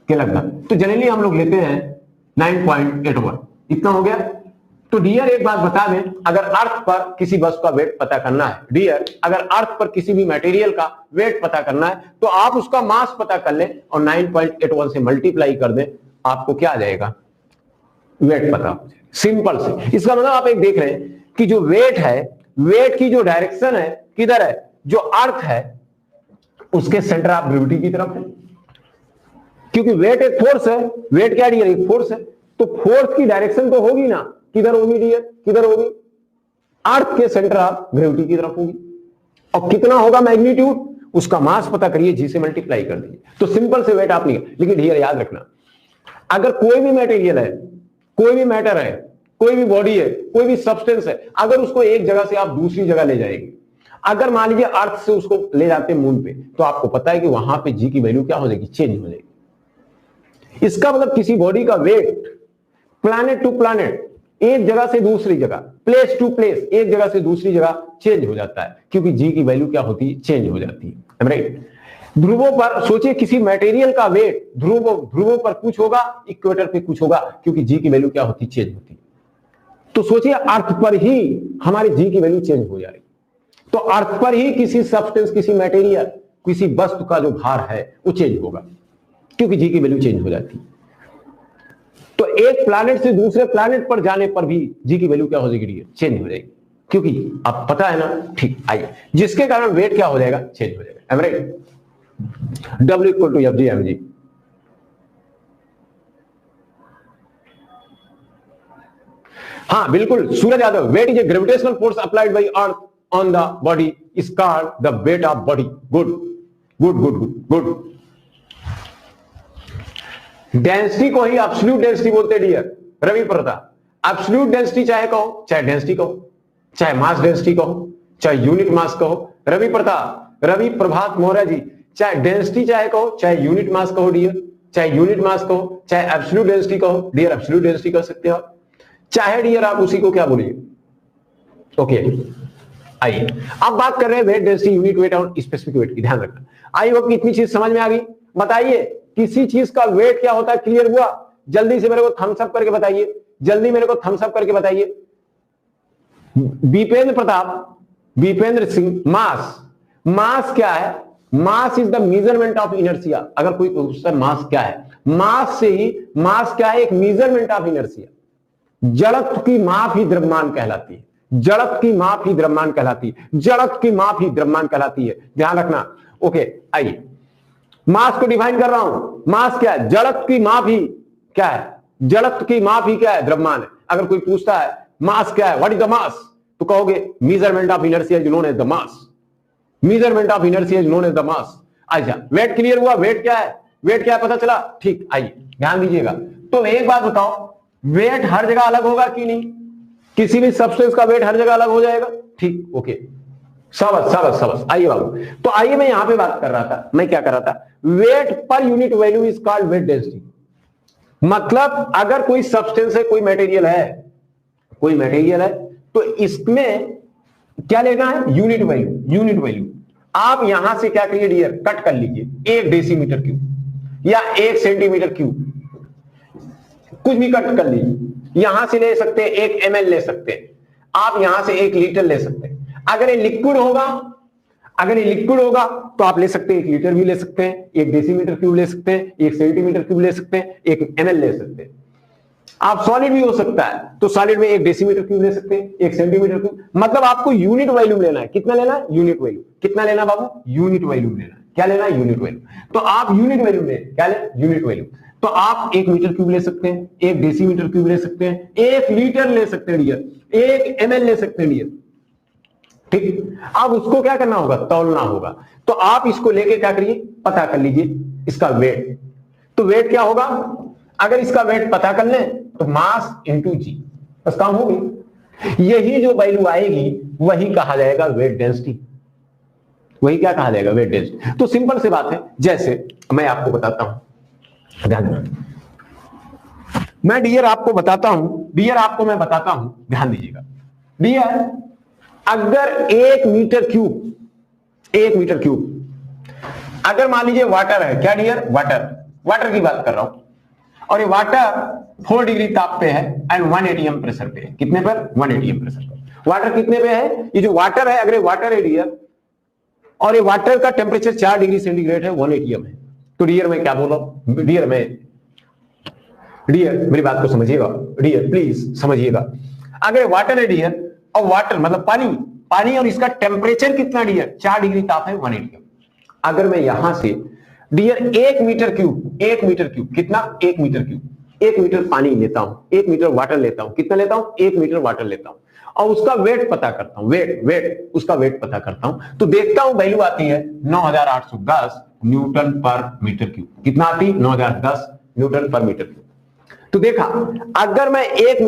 के लगभग। तो जनरली हम लोग लेते हैं 9.81, इतना हो गया। तो डियर एक बात बता दें, अगर अर्थ पर किसी वस्तु का वेट पता करना है, डियर अगर अर्थ पर किसी भी मटेरियल का वेट पता करना है, तो आप उसका मास पता कर लें और 9.81 से मल्टीप्लाई कर दें, आपको क्या आ जाएगा, वेट पता हो जाएगा। सिंपल से। इसका मतलब आप एक देख रहे हैं कि जो वेट है, वेट की जो डायरेक्शन है किधर है, जो अर्थ है उसके सेंटर ऑफ ग्रेविटी की तरफ है, क्योंकि वेट एक फोर्स है। वेट क्या डियर, एक फोर्स है, तो फोर्स की डायरेक्शन तो होगी ना, किधर होगी डियर, किधर होगी, अर्थ के सेंटर ऑफ ग्रेविटी की तरफ होगी। और कितना होगा मैग्नीट्यूड, उसका मास पता करिए, जी से मल्टीप्लाई कर दीजिए, तो सिंपल से वेट आप निकाल। लेकिन डियर याद रखना, अगर कोई भी मटेरियल है, कोई भी मैटर है, कोई भी बॉडी है, कोई भी सब्सटेंस है, अगर उसको एक जगह से आप दूसरी जगह ले जाएंगे, अगर मान लीजिए अर्थ से उसको ले जाते हैं मून पे, तो आपको पता है कि वहां पे जी की वैल्यू क्या हो जाएगी, चेंज हो जाएगी। इसका मतलब किसी बॉडी का वेट प्लैनेट टू प्लैनेट, एक जगह से दूसरी जगह, प्लेस टू प्लेस, एक जगह से दूसरी जगह चेंज हो जाता है, क्योंकि जी की वैल्यू क्या होती है, चेंज हो जाती है, राइट। ध्रुवों पर सोचिए, किसी मटेरियल का वेट ध्रुवों पर कुछ होगा, इक्वेटर पे कुछ होगा, क्योंकि जी की वैल्यू क्या होती है, चेंज होती है। तो सोचिए अर्थ पर ही हमारी जी की वैल्यू चेंज हो जाएगी, तो अर्थ पर ही किसी सब्सटेंस, किसी मटेरियल, किसी वस्तु का जो भार है वो चेंज होगा, क्योंकि जी की वैल्यू चेंज हो जाती है। तो एक प्लैनेट से दूसरे प्लैनेट पर जाने पर भी जी की वैल्यू क्या हो जाएगी, चेंज हो जाएगी, क्योंकि आप पता है ना, ठीक। आइए, जिसके कारण वेट क्या हो जाएगा, चेंज हो जाएगा, right. W equal to f g m g. हाँ बिल्कुल Suraj Yadav, weight is a gravitational force applied by earth on the body is called the weight of body. Good good good good good. Density को ही absolute density बोलते हैं dear Ravi Pratap. Absolute density चाहे कहो, चाहे density कहो, चाहे मास डेंसिटी कहो, चाहे यूनिट मास कहो, रवि प्रताप, रवि प्रभात मौर्य जी, चाहे डेंसिटी चाहे कहो, चाहे यूनिट मास कहो डियर, चाहे यूनिट मास कहो, चाहे एब्सोल्यूट डेंसिटी कहो डियर, एब्सोल्यूट डेंसिटी कह सकते हो, चाहे डियर आप उसी को क्या बोलिए, ओके। आइए अब बात कर रहे हैं वेट डेंसिटी, यूनिट वेट और स्पेसिफिक वेट की, ध्यान रखना। आई होप कितनी चीज समझ में आ गई। बताइए किसी चीज का वेट क्या होता है, क्लियर हुआ? जल्दी से मेरे को थम्स अप करके बताइए, जल्दी मेरे को थम्स अप करके बताइए। दीपेंद्र प्रताप, दीपेंद्र सिंह, मास, मास क्या है? Mass is the measurement of inertia. अगर कोई पूछता है मास क्या है, मास से ही, मास क्या है? एक मेजरमेंट ऑफ इनर्शिया। जड़त्व की माप ही द्रव्यमान कहलाती है, जड़त्व की माप ही द्रव्यमान कहलाती है, जड़त्व की माप ही द्रव्यमान कहलाती है, ध्यान रखना। ओके आइए मास को डिफाइन कर रहा हूं। मास क्या है? जड़त्व की माप ही क्या है? जड़त्व की माप ही क्या है? द्रव्यमान है। अगर कोई पूछता है मास क्या है, व्हाट इज द मास, तो कहोगे measurement of inertia is known as the mass, measurement of inertia is known as the mass. अच्छा वेट क्लियर हुआ? वेट क्या है? वेट क्या है पता चला? ठीक, आइए ध्यान दीजिएगा। तो एक बात बताओ, वेट हर जगह अलग होगा कि नहीं? किसी भी सब्सटेंस का वेट हर जगह अलग हो जाएगा, ठीक, ओके, शाबाश शाबाश शाबाश। आइए बाबू, तो आइए मैं यहां पे बात कर रहा था, मैं क्या कर रहा था, वेट पर unit value is called weight density. मतलब अगर कोई सब्सटेंस है, कोई मटेरियल है, कोई मटेरियल है, तो इसमें क्या लेना है? Unit value, unit value. आप यहां से क्या करिए डियर, कट कर लीजिए 1 डेसीमीटर क्यूब या 1 सेंटीमीटर क्यूब, कुछ भी कट कर लीजिए। यहां से ले सकते हैं 1 ml ले सकते हैं, आप यहां से 1 लीटर ले सकते हैं। अगर ये लिक्विड होगा, अगर ये लिक्विड होगा तो आप ले सकते हैं 1 लीटर भी ले सकते हैं, 1 डेसीमीटर क्यूब ले सकते हैं, 1 सेंटीमीटर क्यूब ले सकते हैं, 1 ml ले सकते हैं। आप सॉलिड भी हो सकता है, तो सॉलिड में 1 डेसीमीटर क्यूब ले सकते हैं, 1 सेंटीमीटर क्यूब। मतलब आपको यूनिट वैल्यू लेना है। कितना लेना है? Unit value. कितना लेना बाबू? यूनिट वैल्यू लेना है। क्या लेना है? Unit value. तो आप यूनिट वैल्यू ले, क्या ले? Unit value. तो आप 1 मीटर क्यूब ले सकते हैं, 1 डेसीमीटर क्यूब ले सकते हैं, 1 लीटर ले सकते हैं डियर, 1 ml ले सकते हैं डियर। ठीक, अब उसको क्या करना होगा, तौलना होगा। तो आप इसको लेके क्या करिए, पता कर लीजिए इसका वेट। तो वेट क्या होगा, अगर इसका वेट पता कर लें तो मास इंटू जी, बस काम हो गई। यही जो वैल्यू आएगी वही कहा जाएगा वेट डेंसिटी, वही क्या कहा जाएगा, वेट डेंसिटी। तो सिंपल सी बात है, जैसे मैं आपको बताता हूं, ध्यान दीजिए। मैं डियर आपको बताता हूं, डियर आपको मैं बताता हूं, ध्यान दीजिएगा। डियर अगर 1 मीटर क्यूब, 1 मीटर क्यूब अगर मान लीजिए वाटर है, क्या डियर, वाटर की बात कर रहा हूं, और ये वाटर 4 डिग्री ताप पे है एंड 1 atm प्रेशर पे है। कितने पर, 1 atm प्रेशर पर। वाटर कितने पे है, ये जो वाटर है, अगर ये वाटर है डियर, और ये वाटर का टेम्परेचर 4 डिग्री सेंटीग्रेड है, 1 atm है। तो डियर मैं क्या बोल रहा हूं, डियर मेरी बात को समझिएगा, डियर प्लीज समझिएगा। अगर वाटर है डियर, और वाटर मतलब पानी और इसका टेम्परेचर कितना डियर, 4 डिग्री ताप है, 1 atm। अगर मैं यहां से डियर 1 मीटर क्यूब कितना, 1 मीटर क्यूब, 1 मीटर पानी लेता हूं, 1 मीटर वाटर लेता हूं, कितना लेता हूं, 1 मीटर वाटर लेता हूं, और उसका वेट पता करता हूं, उसका वेट पता करता हूं, तो देखता हूं वैल्यू आती है 9810 न्यूटन पर मीटर क्यूब। कितना आती, 9010 न्यूटन पर मीटर क्यूब। तो देखा, अगर मैं 1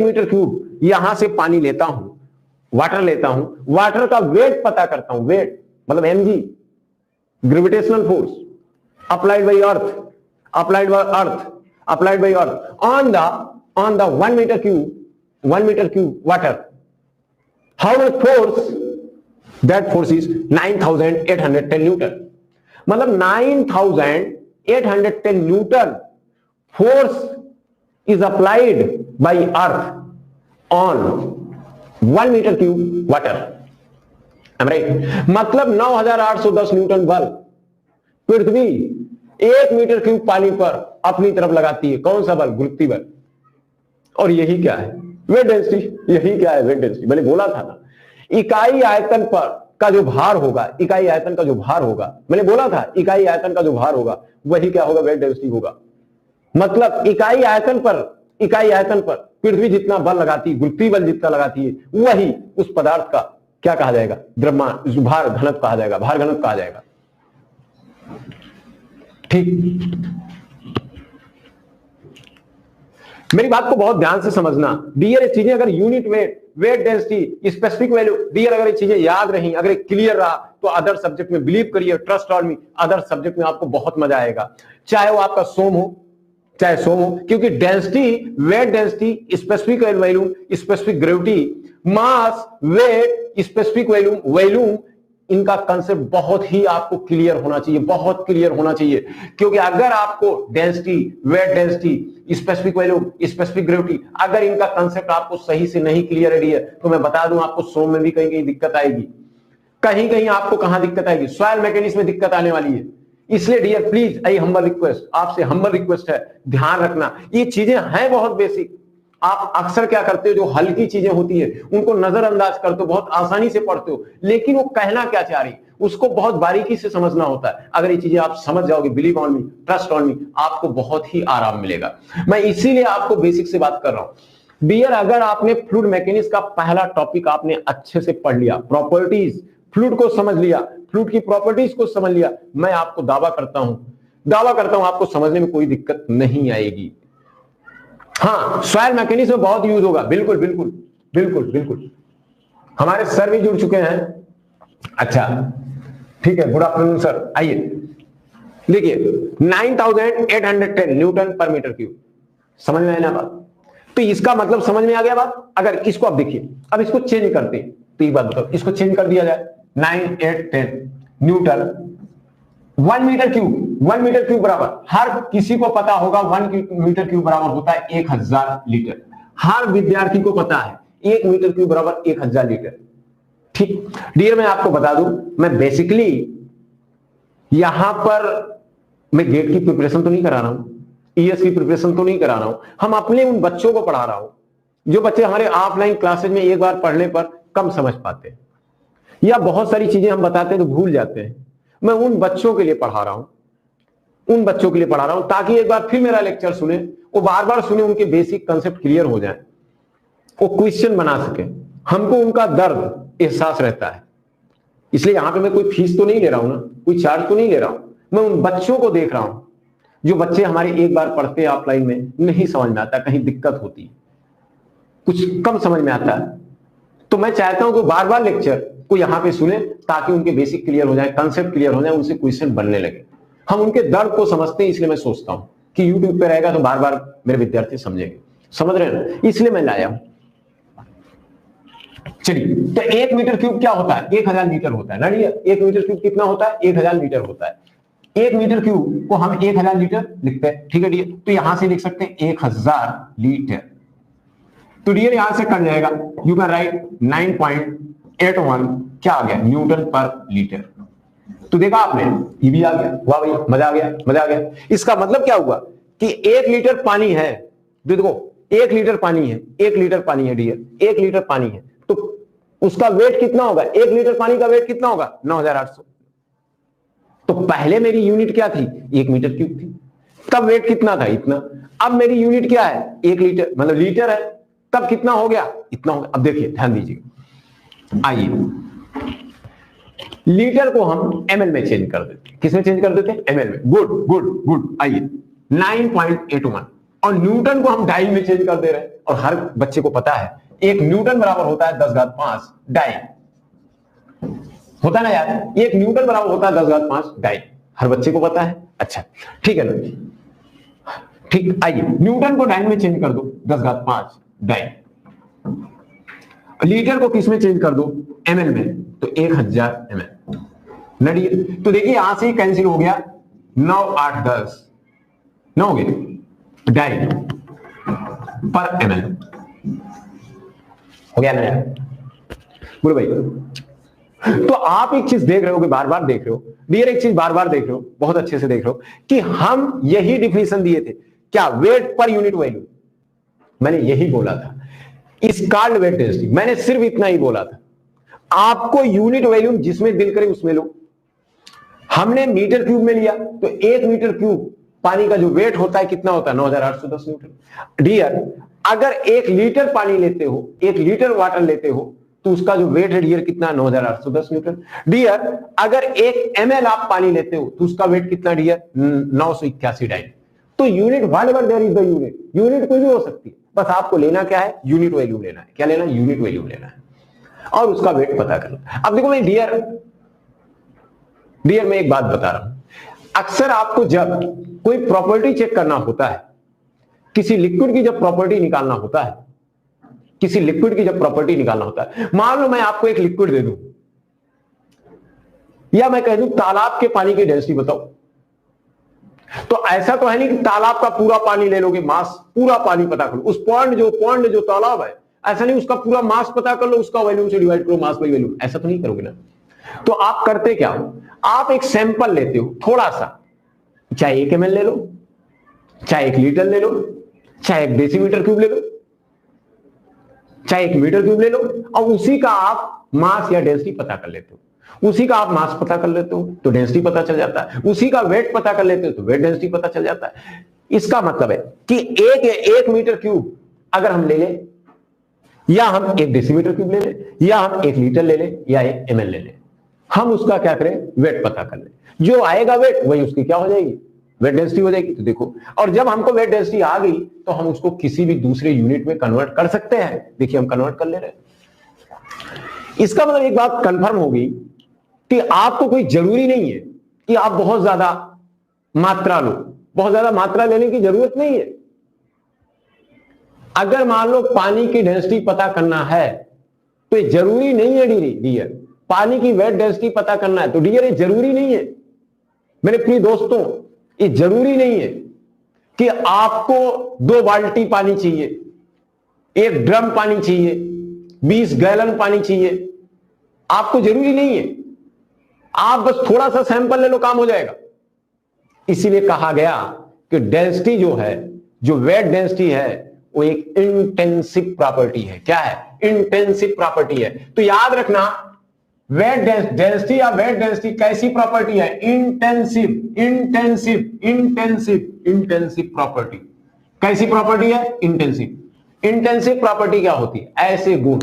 मीटर क्यूब यहां से पानी लेता हूं, वाटर लेता हूं, वाटर का वेट पता करता हूं, वेट मतलब mg, gravitational force applied by earth on the 1 metre cube water, how much force, that force is 9810 newton. मतलब 9810 newton force is applied by earth on 1 metre cube water, right. मतलब 9810 Newton बल पृथ्वी 1 metre cube पानी पर अपनी तरफ लगाती है। कौन सा बल, गुरुत्वीय बल। और यही क्या है, वेट डेंसिटी। यही क्या है, वेट डेंसिटी। मैंने बोला था ना, इकाई आयतन पर का जो भार होगा, मैंने बोला था इकाई आयतन का जो भार होगा वही क्या होगा, वेट डेंसिटी होगा। मतलब इकाई आयतन पर पृथ्वी जितना बल लगाती है, गुरुत्वीय बल जितना लगाती है, वही उस पदार्थ का क्या कहा जाएगा, द्रव्यमान, भार घनत्व कहा जाएगा, ठीक। मेरी बात को बहुत ध्यान से समझना डियर। ये चीजें अगर unit weight density, specific value, dear अगर ये चीजें याद रही, अगर क्लियर रहा, तो अदर सब्जेक्ट में बिलीव करिए, trust on me, other subject में आपको बहुत मजा आएगा। चाहे वो आपका सोम हो, क्योंकि density, weight density, specific volume, specific gravity, mass, weight, specific volume, इनका कंसेप्ट बहुत ही आपको क्लियर होना चाहिए, क्योंकि अगर आपको density, weight density, specific volume, specific gravity, अगर इनका कंसेप्ट आपको सही से नहीं क्लियर है तो मैं बता दूं आपको सोम में भी कहीं दिक्कत आएगी, कहीं आपको कहां दिक्कत आएगी, सॉइल मैकेनिक्स में दिक्कत आने वाली है। इसलिए dear please, I humble request, आपसे हम्बल रिक्वेस्ट है, ध्यान रखना। ये चीजें हैं बहुत बेसिक, आप अक्सर क्या करते हो, जो हल्की चीजें होती है उनको नजरअंदाज करते हो, बहुत आसानी से पढ़ते हो, लेकिन वो कहना क्या चाह रही उसको बहुत बारीकी से समझना होता है। अगर ये चीजें आप समझ जाओगे, believe on me, trust on मी, आपको बहुत ही आराम मिलेगा। मैं इसीलिए आपको बेसिक से बात कर रहा हूं डियर। अगर आपने फ्लूइड मैकेनिक्स का पहला टॉपिक आपने अच्छे से पढ़ लिया, प्रॉपर्टीज, फ्लूइड को समझ लिया, फ्लूइड की प्रॉपर्टीज को समझ लिया, मैं आपको दावा करता हूं आपको समझने में कोई दिक्कत नहीं आएगी। हाँ, सॉइल मैकेनिक्स में बहुत यूज होगा, बिल्कुल। हमारे सर भी जुड़ चुके हैं। अच्छा ठीक है, गुड आफ्टरनून सर। आइए देखिए, 9810 न्यूटन पर मीटर क्यूब, समझ में आया ना बात। तो इसका मतलब समझ में आ गया बात। अगर इसको आप देखिए, अब इसको चेंज करते हैं, तो एक बात बताओ, इसको चेंज कर दिया जाए, 9810 न्यूटन 1 मीटर क्यूब बराबर, हर किसी को पता होगा 1 मीटर क्यूब बराबर होता है 1000 लीटर। हर विद्यार्थी को पता है 1 मीटर क्यूब बराबर 1000 लीटर। ठीक डियर, मैं आपको बता दूं, मैं बेसिकली यहां पर मैं गेट की प्रिपरेशन तो नहीं करा रहा हूं, ईएस की प्रिपरेशन तो नहीं करा रहा हूं, हम अपने उन बच्चों को पढ़ा रहा हूं जो बच्चे हमारे ऑफलाइन क्लासेज में एक बार पढ़ने पर कम समझ पाते हैं, या बहुत सारी चीजें हम बताते हैं तो भूल जाते हैं। मैं उन बच्चों के लिए पढ़ा रहा हूं, उन बच्चों के लिए पढ़ा रहा हूं ताकि एक बार फिर मेरा लेक्चर सुने, वो बार बार सुने, उनके बेसिक कंसेप्ट क्लियर हो जाए, वो क्वेश्चन बना सके, हमको उनका दर्द एहसास रहता है। इसलिए यहां पे मैं कोई फीस तो नहीं ले रहा हूं ना, कोई चार्ज तो नहीं ले रहा हूं, मैं उन बच्चों को देख रहा हूं जो बच्चे हमारे एक बार पढ़ते हैं ऑफलाइन में, नहीं समझ में आता, कहीं दिक्कत होती है, कुछ कम समझ में आता है, तो मैं चाहता हूं कि बार बार लेक्चर को यहां पे सुने ताकि उनके बेसिक क्लियर हो जाए, कंसेप्ट क्लियर हो जाए, उनसे क्वेश्चन बनने लगे। हम उनके दर्द को समझते हैं, इसलिए मैं सोचता हूं कि यूट्यूब पे रहेगा तो बार बार मेरे विद्यार्थी समझेंगे, समझ रहे हैं ना, इसलिए मैं लाया हूं। चलिए, तो 1 मीटर क्यूब क्या होता है? 1000 लीटर होता है ना। 1 मीटर क्यूब कितना होता है? 1000 लीटर होता है। 1 मीटर क्यूब को हम 1000 लीटर लिखते हैं, ठीक है डियर। तो यहां से लिख सकते हैं 1000 लीटर। तो डियर यहां से कट जाएगा, यू कैन राइट 9.81 क्या आ गया? न्यूटन पर लीटर। तो देखा आपने, ये भी आ गया, वाह भाई, मजा आ गया, मजा आ गया। इसका मतलब क्या हुआ कि 1 लीटर पानी है, देखो 1 लीटर पानी है, 1 लीटर पानी है डियर, 1 लीटर पानी है, तो उसका वेट कितना होगा? 1 लीटर पानी का वेट कितना होगा? 9800। तो पहले मेरी यूनिट क्या थी? 1 मीटर क्यूब थी, तब वेट कितना था? इतना। अब मेरी यूनिट क्या है? 1 लीटर, मतलब लीटर है, तब कितना हो गया? इतना हो गया। अब देखिए, ध्यान दीजिए, आइए लीटर को हम एमएल में चेंज कर देते हैं। किसमें चेंज कर देते हैं? एमएल में। Good good good. आइए 9.81, और न्यूटन को हम डाई में चेंज कर दे रहे हैं, और हर बच्चे को पता है 1 न्यूटन बराबर होता है 10⁵ डाई, होता ना यार, 1 न्यूटन बराबर होता है 10⁵ डाई, हर बच्चे को पता है। अच्छा ठीक है ना, ठीक। आइए न्यूटन को डाई में चेंज कर दो, 10⁵ डाई। लीटर को किस में चेंज कर दो? एमएल में, तो 1000 ml नडिए। तो देखिए यहां से कैंसिल हो गया, 9 8 10 9 हो गए डाई पर एमएल हो गया ना यार, बोलो भाई। तो आप एक चीज देख रहे हो कि बार बार देख रहे हो डियर, एक चीज बार बार देख रहे हो, बहुत अच्छे से देख रहे हो कि हम यही डिफिनेशन दिए थे, क्या? वेट पर यूनिट वैल्यू। मैंने यही बोला था, इस कॉल्ड वेट डेंसिटी, मैंने सिर्फ इतना ही बोला था। आपको यूनिट वैल्यू जिसमें दिल करे उसमें लो। हमने मीटर क्यूब में लिया, तो 1 मीटर क्यूब पानी का जो वेट होता है कितना होता है? 9810 न्यूटन। डियर अगर 1 लीटर पानी लेते हो, 1 लीटर वाटर लेते हो, तो उसका जो वेट है डियर कितना? 9810 न्यूटन। डियर अगर 1 ml आप पानी लेते हो, तो उसका वेट कितना डियर? 981 डाइन। तो unit whatever there is the unit, unit कोई भी हो सकती है, बस आपको लेना क्या है? यूनिट वैल्यू लेना है। क्या लेना? यूनिट वैल्यू लेना है, और उसका वेट पता करना। अब देखो मैं डियर मैं एक बात बता रहा हूं, अक्सर आपको जब कोई प्रॉपर्टी चेक करना होता है, किसी लिक्विड की जब प्रॉपर्टी निकालना होता है, किसी लिक्विड की जब प्रॉपर्टी निकालना होता है, मान लो मैं आपको एक लिक्विड दे दूं, या मैं कह दूं तालाब के पानी की डेंसिटी बताओ, तो ऐसा तो है नहीं कि तालाब का पूरा पानी ले लोगे, मास पूरा पानी पता करो, उस पॉन्ड जो तालाब है, ऐसा नहीं उसका पूरा मास पता कर लो, उसका वॉल्यूम से डिवाइड करो मास बाई वॉल्यूम, ऐसा तो नहीं करोगे ना। तो आप करते क्या हो? आप एक सैंपल लेते हो थोड़ा सा, चाहे 1 ml ले लो, चाहे 1 लीटर ले लो, चाहे 1 डेसीमीटर क्यूब ले लो, चाहे 1 मीटर क्यूब ले लो, और उसी का आप मास या डेंसिटी पता कर लेते हो। उसी का आप मास पता कर लेते हो तो डेंसिटी पता चल जाता है, उसी का वेट पता कर लेते हो तो वेट डेंसिटी पता चल जाता है। इसका मतलब है कि 1 मीटर क्यूब अगर हम ले लें, या हम 1 डेसीमीटर क्यूब ले लें, या हम 1 लीटर ले लें, या 1 ml ले लें, हम उसका क्या करें? वेट पता कर लें। जो आएगा वेट वही उसकी क्या हो जाएगी? वेट डेंसिटी हो जाएगी। तो देखो, और जब हमको वेट डेंसिटी आ गई तो हम उसको किसी भी दूसरे यूनिट में कन्वर्ट कर सकते हैं। देखिए हम कन्वर्ट कर ले रहे हैं। इसका मतलब एक बात कंफर्म होगी कि आपको कोई जरूरी नहीं है कि आप बहुत ज्यादा मात्रा लो, बहुत ज्यादा मात्रा लेने की जरूरत नहीं है। अगर मान लो पानी की डेंसिटी पता करना है तो ये जरूरी नहीं है डियर, पानी की वेट डेंसिटी पता करना है तो डियर ये जरूरी नहीं है मेरे प्रिय दोस्तों, ये जरूरी नहीं है कि आपको 2 बाल्टी पानी चाहिए, 1 ड्रम पानी चाहिए, 20 गैलन पानी चाहिए, आपको जरूरी नहीं है। आप बस थोड़ा सा सैंपल ले लो, काम हो जाएगा। इसीलिए कहा गया कि डेंसिटी जो है, जो वेट डेंसिटी है, वो एक इंटेंसिव प्रॉपर्टी है। क्या है? इंटेंसिव प्रॉपर्टी है। तो याद रखना वेट डेंसिटी या वेट डेंसिटी कैसी प्रॉपर्टी है? Intensive, intensive, intensive, intensive property. कैसी प्रॉपर्टी है? इंटेंसिव। इंटेंसिव प्रॉपर्टी क्या होती है? ऐसे गुण,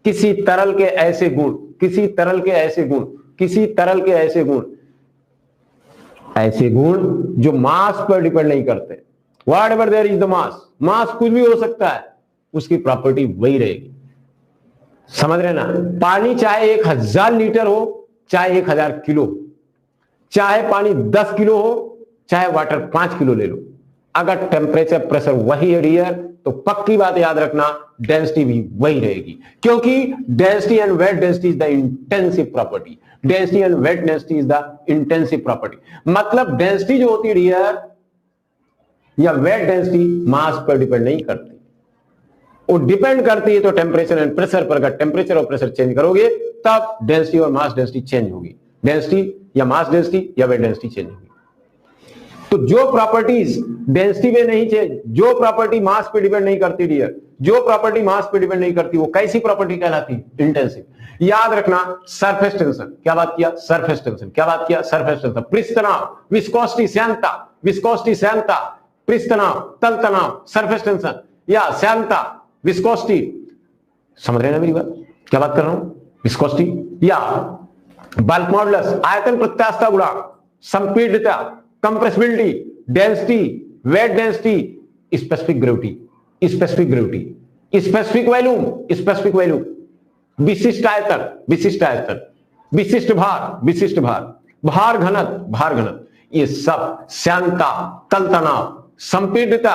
किसी तरल के ऐसे गुण, किसी तरल के ऐसे गुण, किसी तरल के ऐसे गुण, ऐसे गुण जो मास पर डिपेंड नहीं करते। Whatever there is the mass, mass कुछ भी हो सकता है, उसकी प्रॉपर्टी वही रहेगी। समझ रहे ना? पानी चाहे 1000 लीटर हो, चाहे 1000 किलो, चाहे पानी 10 किलो हो, चाहे वाटर 5 किलो ले लो, अगर टेम्परेचर प्रेशर वही है डियर, तो पक्की बात याद रखना, डेंसिटी भी वही रहेगी। क्योंकि density and weight density is the intensive property. Density and weight density is the intensive property. मतलब डेंसिटी जो होती है डियर या वेट डेंसिटी मास पर डिपेंड नहीं करती, वो डिपेंड करती है तो टेम्परेचर एंड प्रेशर पर। अगर टेम्परेचर और प्रेशर चेंज करोगे तब डेंसिटी और मास डेंसिटी चेंज होगी। डेंसिटी या मास डेंसिटी या वेट डेंसिटी चेंज होगी। तो जो प्रॉपर्टीज डेंसिटी में नहीं चेंज, जो प्रॉपर्टी मास पे डिपेंड नहीं करती डियर, जो प्रॉपर्टी मास पे डिपेंड नहीं करती, वो कैसी प्रॉपर्टी कहलाती? इंटेंसिव। याद रखना, सरफेस टेंशन, क्या बात किया? सरफेस टेंशन, क्या बात किया? Surface tension. पृष्ठ तनाव, विस्कोसिटी, श्यानता, विस्कोसिटी, श्यानता, पृष्ठ तनाव, तल तनाव, सरफेस टेंशन या श्यानता, विस्कोसिटी। समझ रहे ना मेरी बात? क्या बात कर रहा हूं? विस्कोसिटी या बल्क मॉडुलस, आयतन प्रत्यास्थता गुणांक, संपीड्यता, compressibility, density, weight density, specific gravity, specific gravity, specific volume, specific volume, विशिष्ट आयतन, विशिष्ट आयतन, विशिष्ट भार, विशिष्ट भार, भार घनत्व, भार घनत्व, ये सब श्यानता, तल तनाव, संपीड्यता,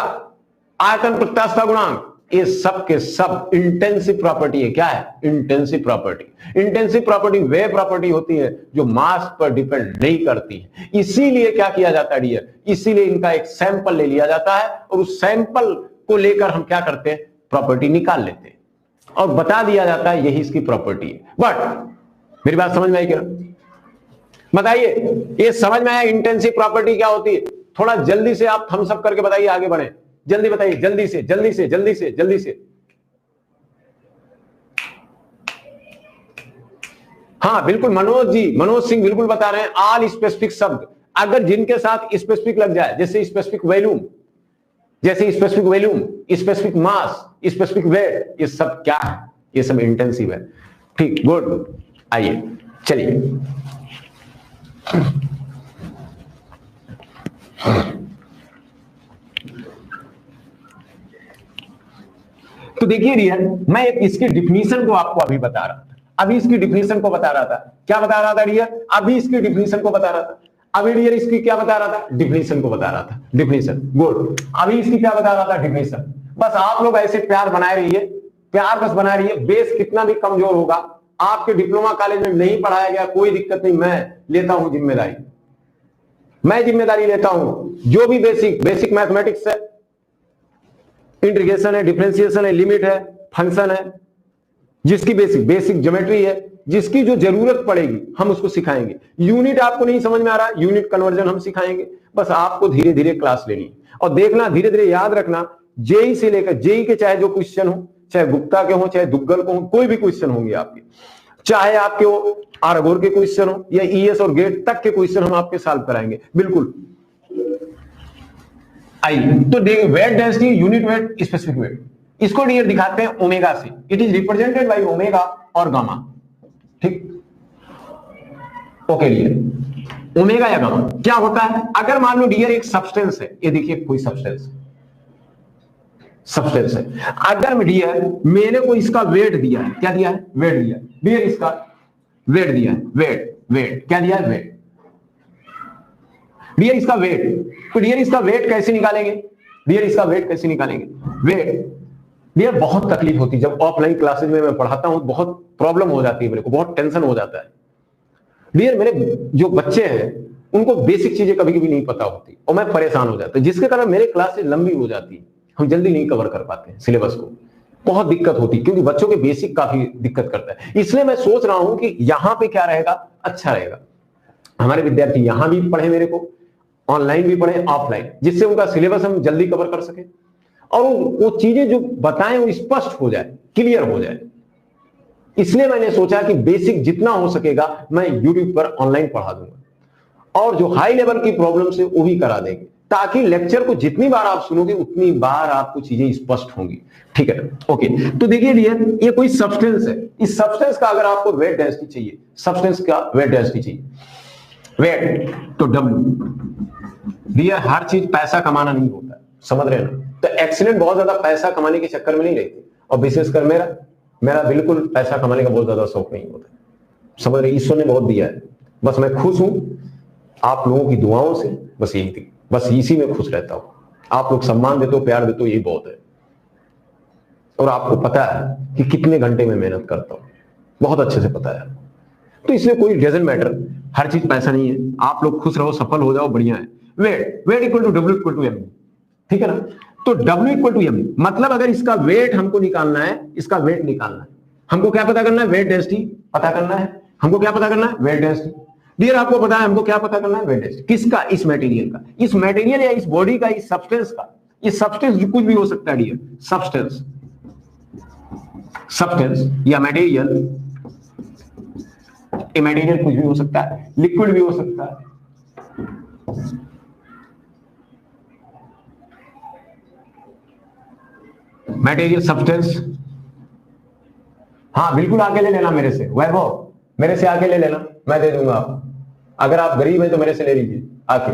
आयतन प्रत्यास्थता गुणांक, ये सब के सब इंटेंसिव प्रॉपर्टी है। क्या है? Intensive property. इंटेंसिव प्रॉपर्टी वे प्रॉपर्टी होती है जो मास पर डिपेंड नहीं करती है। इसीलिए क्या किया जाता है डियर? इसीलिए इनका एक सैंपल ले लिया जाता है और उस सैंपल को लेकर हम क्या करते हैं? प्रॉपर्टी निकाल लेते हैं और बता दिया जाता है यही इसकी प्रॉपर्टी है। बट मेरी बात समझ में आई क्या? बताइए, ये समझ में आया इंटेंसिव प्रॉपर्टी क्या होती है? थोड़ा जल्दी से आप थम्स अप करके बताइए, आगे बढ़े, जल्दी बताइए, जल्दी से, जल्दी से, जल्दी से, जल्दी से। हाँ बिल्कुल, मनोज जी, मनोज सिंह बिल्कुल बता रहे हैं। ऑल स्पेसिफिक शब्द अगर जिनके साथ स्पेसिफिक लग जाए, जैसे स्पेसिफिक वॉल्यूम, जैसे स्पेसिफिक वॉल्यूम, स्पेसिफिक मास, स्पेसिफिक वेट, ये सब क्या है? ये सब इंटेंसिव है। ठीक, गुड। आइए चलिए, तो देखिए डियर, मैं एक इसकी डिफिनीशन को आपको अभी बता रहा था, अभी इसकी डिफिनीशन को बता रहा था। क्या बता रहा था डियर? अभी इसकी डिफिनीशन को बता रहा था। अभी डियर इसकी क्या बता रहा था? डिफिनीशन को बता रहा था। Definition, good. अभी इसकी क्या बता रहा था? डिफिनीशन। बस आप लोग ऐसे प्यार बनाए रहिए, प्यार बस बनाए रहिए। बेस कितना भी कमजोर होगा, आपके डिप्लोमा कॉलेज में नहीं पढ़ाया गया, कोई दिक्कत नहीं, मैं लेता हूं जिम्मेदारी, मैं जिम्मेदारी लेता हूं। जो भी बेसिक मैथमेटिक्स है, इंटीग्रेशन है, डिफरेंशिएशन है, लिमिट है, फंक्शन है, जिसकी बेसिक ज्योमेट्री है, जिसकी जो जरूरत पड़ेगी हम उसको सिखाएंगे। यूनिट आपको नहीं समझ में आ रहा, यूनिट कन्वर्जन हम सिखाएंगे। बस आपको धीरे धीरे क्लास लेनी है और देखना, धीरे धीरे याद रखना। जेई से लेकर जेई के चाहे जो क्वेश्चन हो, चाहे गुप्ता के हो, चाहे दुग्गल को हो, कोई भी क्वेश्चन होंगे आपके, चाहे आपके वो आरगोर के क्वेश्चन हो या ईएस और गेट तक के क्वेश्चन हम आपके सॉल्व कराएंगे, बिल्कुल। आइए तो देखिए, weight density, unit weight, specific weight, इसको डियर दिखाते हैं ओमेगा से। It is represented by omega और गामा। ठीक, ओके डियर, ओमेगा या गामा क्या होता है? अगर मान लो डियर एक सब्सटेंस है, ये देखिए कोई सब्सटेंस है, अगर डियर मैंने को इसका वेट दिया है, क्या दिया है? वेट दिया है डियर, इसका वेट दिया है, वेट क्या दिया है? वेट डियर, इसका वेट। तो डियर इसका वेट कैसे निकालेंगे? डियर इसका वेट कैसे निकालेंगे? वेट डियर बहुत तकलीफ होती है, जब ऑफलाइन क्लासेज में मैं पढ़ाता हूं बहुत प्रॉब्लम हो जाती है, मेरे को बहुत टेंशन हो जाता है डियर। मेरे जो बच्चे हैं उनको बेसिक चीजें कभी कभी नहीं पता होती और मैं परेशान हो जाता हूं, जिसके कारण मेरे क्लासेज लंबी हो जाती है, हम जल्दी नहीं कवर कर पाते हैं सिलेबस को, बहुत दिक्कत होती है, क्योंकि बच्चों के बेसिक काफी दिक्कत करता है। इसलिए मैं सोच रहा हूं कि यहां पे क्या रहेगा, अच्छा रहेगा, हमारे विद्यार्थी यहां भी पढ़े, मेरे को ऑनलाइन भी पढ़े, ऑफलाइन, जिससे उनका सिलेबस हम जल्दी कवर कर सके और वो चीजें जो बताएं वो स्पष्ट हो जाए, क्लियर हो जाए। इसलिए मैंने सोचा कि बेसिक जितना हो सकेगा मैं यूट्यूब पर ऑनलाइन पढ़ा दूंगा और जो हाई लेवल की प्रॉब्लम है वो भी करा देंगे, ताकि लेक्चर को जितनी बार आप सुनोगे उतनी बार आपको चीजें स्पष्ट होंगी। ठीक है, ओके। तो देखिए डियर, ये कोई सब्सटेंस है, इस सब्सटेंस का अगर आपको वेट डेंसिटी चाहिए, सब्सटेंस का वेट डेंसिटी चाहिए, वेट तो डब्ल्यू। डियर, हर चीज पैसा कमाना नहीं होता, समझ रहे ना? तो एक्सीलेंट बहुत ज्यादा पैसा कमाने के चक्कर में नहीं रहती, और विशेषकर मेरा बिल्कुल पैसा कमाने का बहुत ज्यादा शौक नहीं होता, समझ रहे? ईश्वर ने बहुत दिया है, बस मैं खुश हूं आप लोगों की दुआओं से, बस यही थी, बस इसी में खुश रहता हूं। आप लोग सम्मान देते हो, प्यार देते हो, यही बहुत है। और आपको पता है कि कितने घंटे में मेहनत करता हूं, बहुत अच्छे से पता है। तो इसलिए कोई डजंट मैटर, हर चीज पैसा नहीं है। आप लोग खुश रहो, सफल हो जाओ, बढ़िया है। Weight equal to W equal to M, ठीक है ना? तो W इक्वल टू एम, मतलब अगर इसका वेट हमको निकालना है, इसका वेट निकालना है, हमको क्या पता करना है? वेट डेंसिटी पता करना है। हमको क्या पता करना है? Weight density. डियर, आपको पता है हमको क्या पता करना है? Weight density. किसका? इस मटेरियल का, इस मटेरियल या इस बॉडी का, इस सब्सटेंस का। इस सब्सटेंस कुछ भी हो सकता है डियर, सब्सटेंस या मटेरियल, मटेरियल कुछ भी हो सकता है, लिक्विड भी हो सकता है, मटेरियल सब्सटेंस। हाँ बिल्कुल, आके ले लेना मेरे से, वैभव मेरे से आके ले लेना, मैं दे दूंगा आपको। अगर आप गरीब हैं तो मेरे से ले लीजिए आके,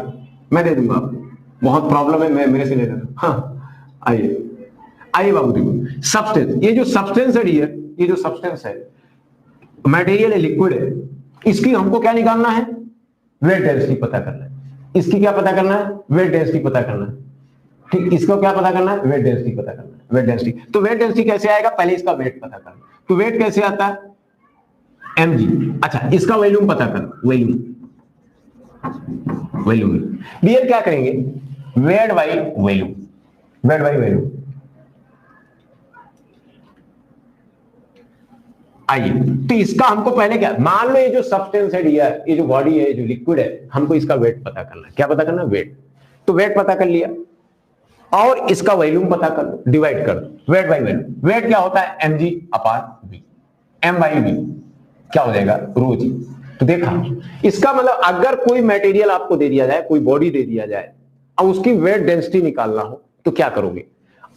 मैं दे दूंगा आपको। बहुत प्रॉब्लम है, मैं मेरे से ले लेना। हाँ आइए बाबू, देखो सब्सटेंस, ये जो सब्सटेंस है डियर, ये जो सब्सटेंस है, मटेरियल है, लिक्विड है, इसकी हमको क्या निकालना है? वेट डेंसिटी पता करना है। इसकी क्या पता करना है? वेट डेंसिटी पता करना है। ठीक, इसको क्या पता करना है? वेट डेंसिटी पता करना है, वेट डेंसिटी। तो वेट डेंसिटी कैसे आएगा? पहले इसका वेट पता करना। तो वेट कैसे आता है? mg। अच्छा, इसका वॉल्यूम पता करना, वॉल्यूम डियर क्या करेंगे? Weight by volume, weight by volume. आइए, तो इसका हमको पहले क्या, मान लो ये जो सब्सटेंस है डियर, ये जो बॉडी है, जो लिक्विड है, हमको इसका वेट पता करना है। क्या पता करना? वेट। तो वेट पता कर लिया और इसका वॉल्यूम पता कर लो, डिवाइड कर दो, वेट बाई वॉल्यूम। वेट क्या होता है? mg upon v, m by v क्या हो जाएगा? रो जी। तो देखा, इसका मतलब अगर कोई मटेरियल आपको दे दिया जाए, कोई बॉडी दे दिया जाए, और उसकी वेट डेंसिटी निकालना हो, तो क्या करोगे?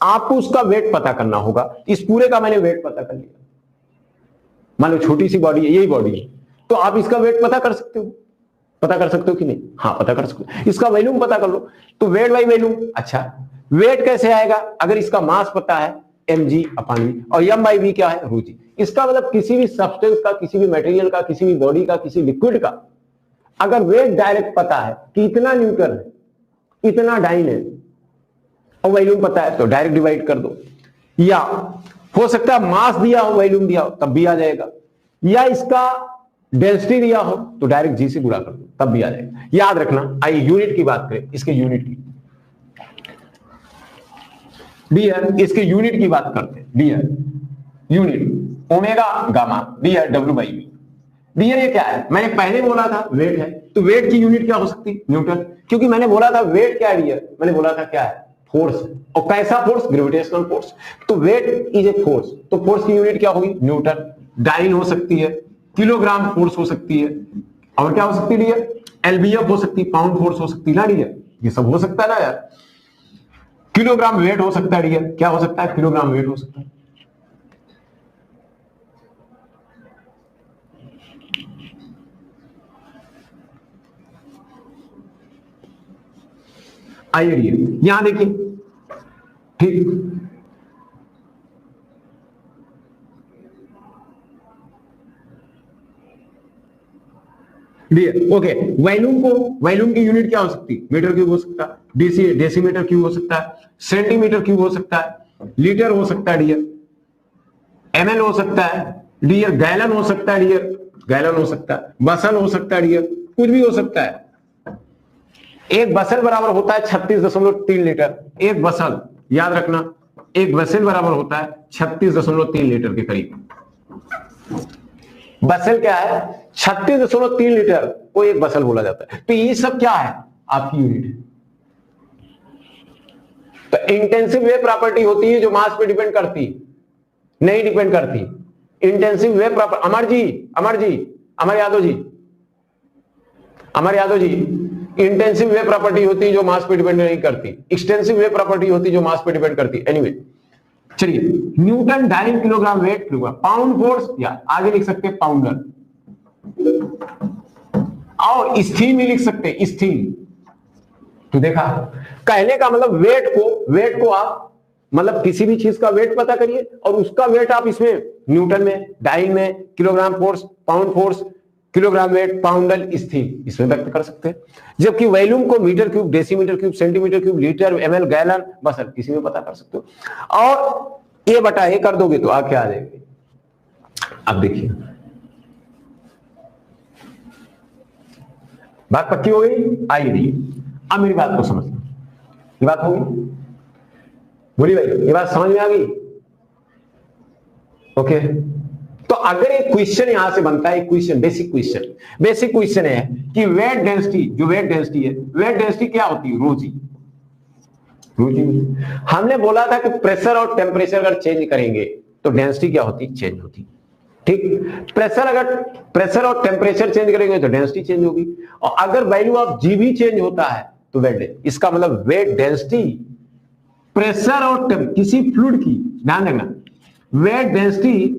आपको उसका वेट पता करना होगा। इस पूरे का मैंने वेट पता कर लिया, मान लो छोटी सी बॉडी है, यही बॉडी है, तो आप इसका वेट पता कर सकते हो, पता कर सकते हो कि नहीं? हाँ पता कर सकते हो। इसका वॉल्यूम पता कर लो, तो वेट बाई वॉल्यूम। अच्छा, वेट कैसे आएगा? अगर इसका मास पता है mg अपॉन v, और m बाई v क्या है? रो जी। इसका मतलब किसी भी सब्सटेंस का, किसी भी मटेरियल का, किसी भी बॉडी का, किसी लिक्विड का अगर वेट डायरेक्ट पता है कि इतना न्यूटन है, इतना डाइन है, और वॉल्यूम पता है, तो डायरेक्ट डिवाइड कर दो। या हो सकता है मास दिया हो, वॉल्यूम दिया हो, तब भी आ जाएगा। या इसका डेंसिटी दिया हो तो डायरेक्ट जी से गुणा कर दो, तब भी आ जाएगा। याद रखना। आइए यूनिट की बात करें, इसके यूनिट की। डियर, इसके यूनिट की बात करते हैं। Dear, unit omega gamma, dear W by V. Dear ये क्या है? मैंने पहले बोला था वेट है, तो वेट की यूनिट क्या हो सकती है? न्यूटन। क्योंकि मैंने बोला था वेट क्या है डियर? मैंने बोला था क्या है? फोर्स। और कैसा फोर्स? Gravitational force. तो वेट इज ए फोर्स, तो फोर्स की यूनिट क्या होगी? न्यूटन। डाइन हो सकती है, किलोग्राम फोर्स हो सकती है, और क्या हो सकती है डियर? एलबीएफ हो सकती है, पाउंड फोर्स हो सकती है ना डियर, ये सब हो सकता है ना यार। किलोग्राम वेट हो सकता है डियर, क्या हो सकता है? किलोग्राम वेट हो सकता है। आइए डियर, यहां देखिए, ठीक, ओके। वॉल्यूम की यूनिट क्या हो सकती है? मीटर क्यूब हो सकता है, डेसीमीटर क्यूब हो सकता है, सेंटीमीटर क्यूब हो सकता है, लीटर हो सकता है डियर, एमएल हो सकता है डियर, गैलन हो सकता है डियर, गैलन हो सकता है, बसल हो सकता है डियर, कुछ भी हो सकता है। एक बसल बराबर होता है 36.3 लीटर। एक बसल, याद रखना, एक बसल बराबर होता है 36.3 लीटर के करीब। बसल क्या है? 36.3 लीटर को एक बसल बोला जाता है। तो ये सब क्या है? आपकी यूनिट। तो इंटेंसिव वे प्रॉपर्टी होती है जो मास पे डिपेंड करती, नहीं डिपेंड करती। इंटेंसिव वे प्रॉपर्टी, अमर यादव जी, इंटेंसिव वे प्रॉपर्टी होती है जो मास पे डिपेंड नहीं करती, एक्सटेंसिव वे प्रॉपर्टी होती है जो मास पे डिपेंड करती। एनीवे चलिए, newton dyne kilogram weight kilogram, pound force या आगे लिख सकते हैं पाउंडर, और स्टीम ही लिख सकते हैं स्टीम। तो देखा, कहने का मतलब वेट को आप मतलब किसी भी चीज का वेट पता करिए और उसका वेट आप इसमें न्यूटन में, डाइन में, kilogram force, pound force, kilogram weight, poundal, स्टीम, इसमें व्यक्त कर सकते हैं। जबकि वॉल्यूम को metre cube, decimetre cube, centimetre cube, litre, ml, gallon, बस किसी में पता कर सकते हो। और ये बटा ये कर दोगे तो आके आ जाएगी। अब देखिए, बात पक्की हो गई, आइए अब मेरी बात को समझना। ये बात होगी, बोलिए भाई, ये बात समझ में आ गई? ओके, तो अगर एक क्वेश्चन यहां से बनता है, क्वेश्चन, बेसिक क्वेश्चन है कि वेट डेंसिटी, जो वेट डेंसिटी है, वेट डेंसिटी क्या होती है? रोजी। हमने बोला था कि प्रेशर और टेम्परेचर अगर चेंज करेंगे तो डेंसिटी क्या होती? चेंज होती। ठीक, प्रेशर और टेम्परेचर चेंज करेंगे तो डेंसिटी चेंज होगी, और अगर वैल्यू ऑफ जी भी चेंज होता है तो वेट, इसका मतलब वेट डेंसिटी, प्रेशर और किसी फ्लूइड की, ध्यान देना, वेट डेंसिटी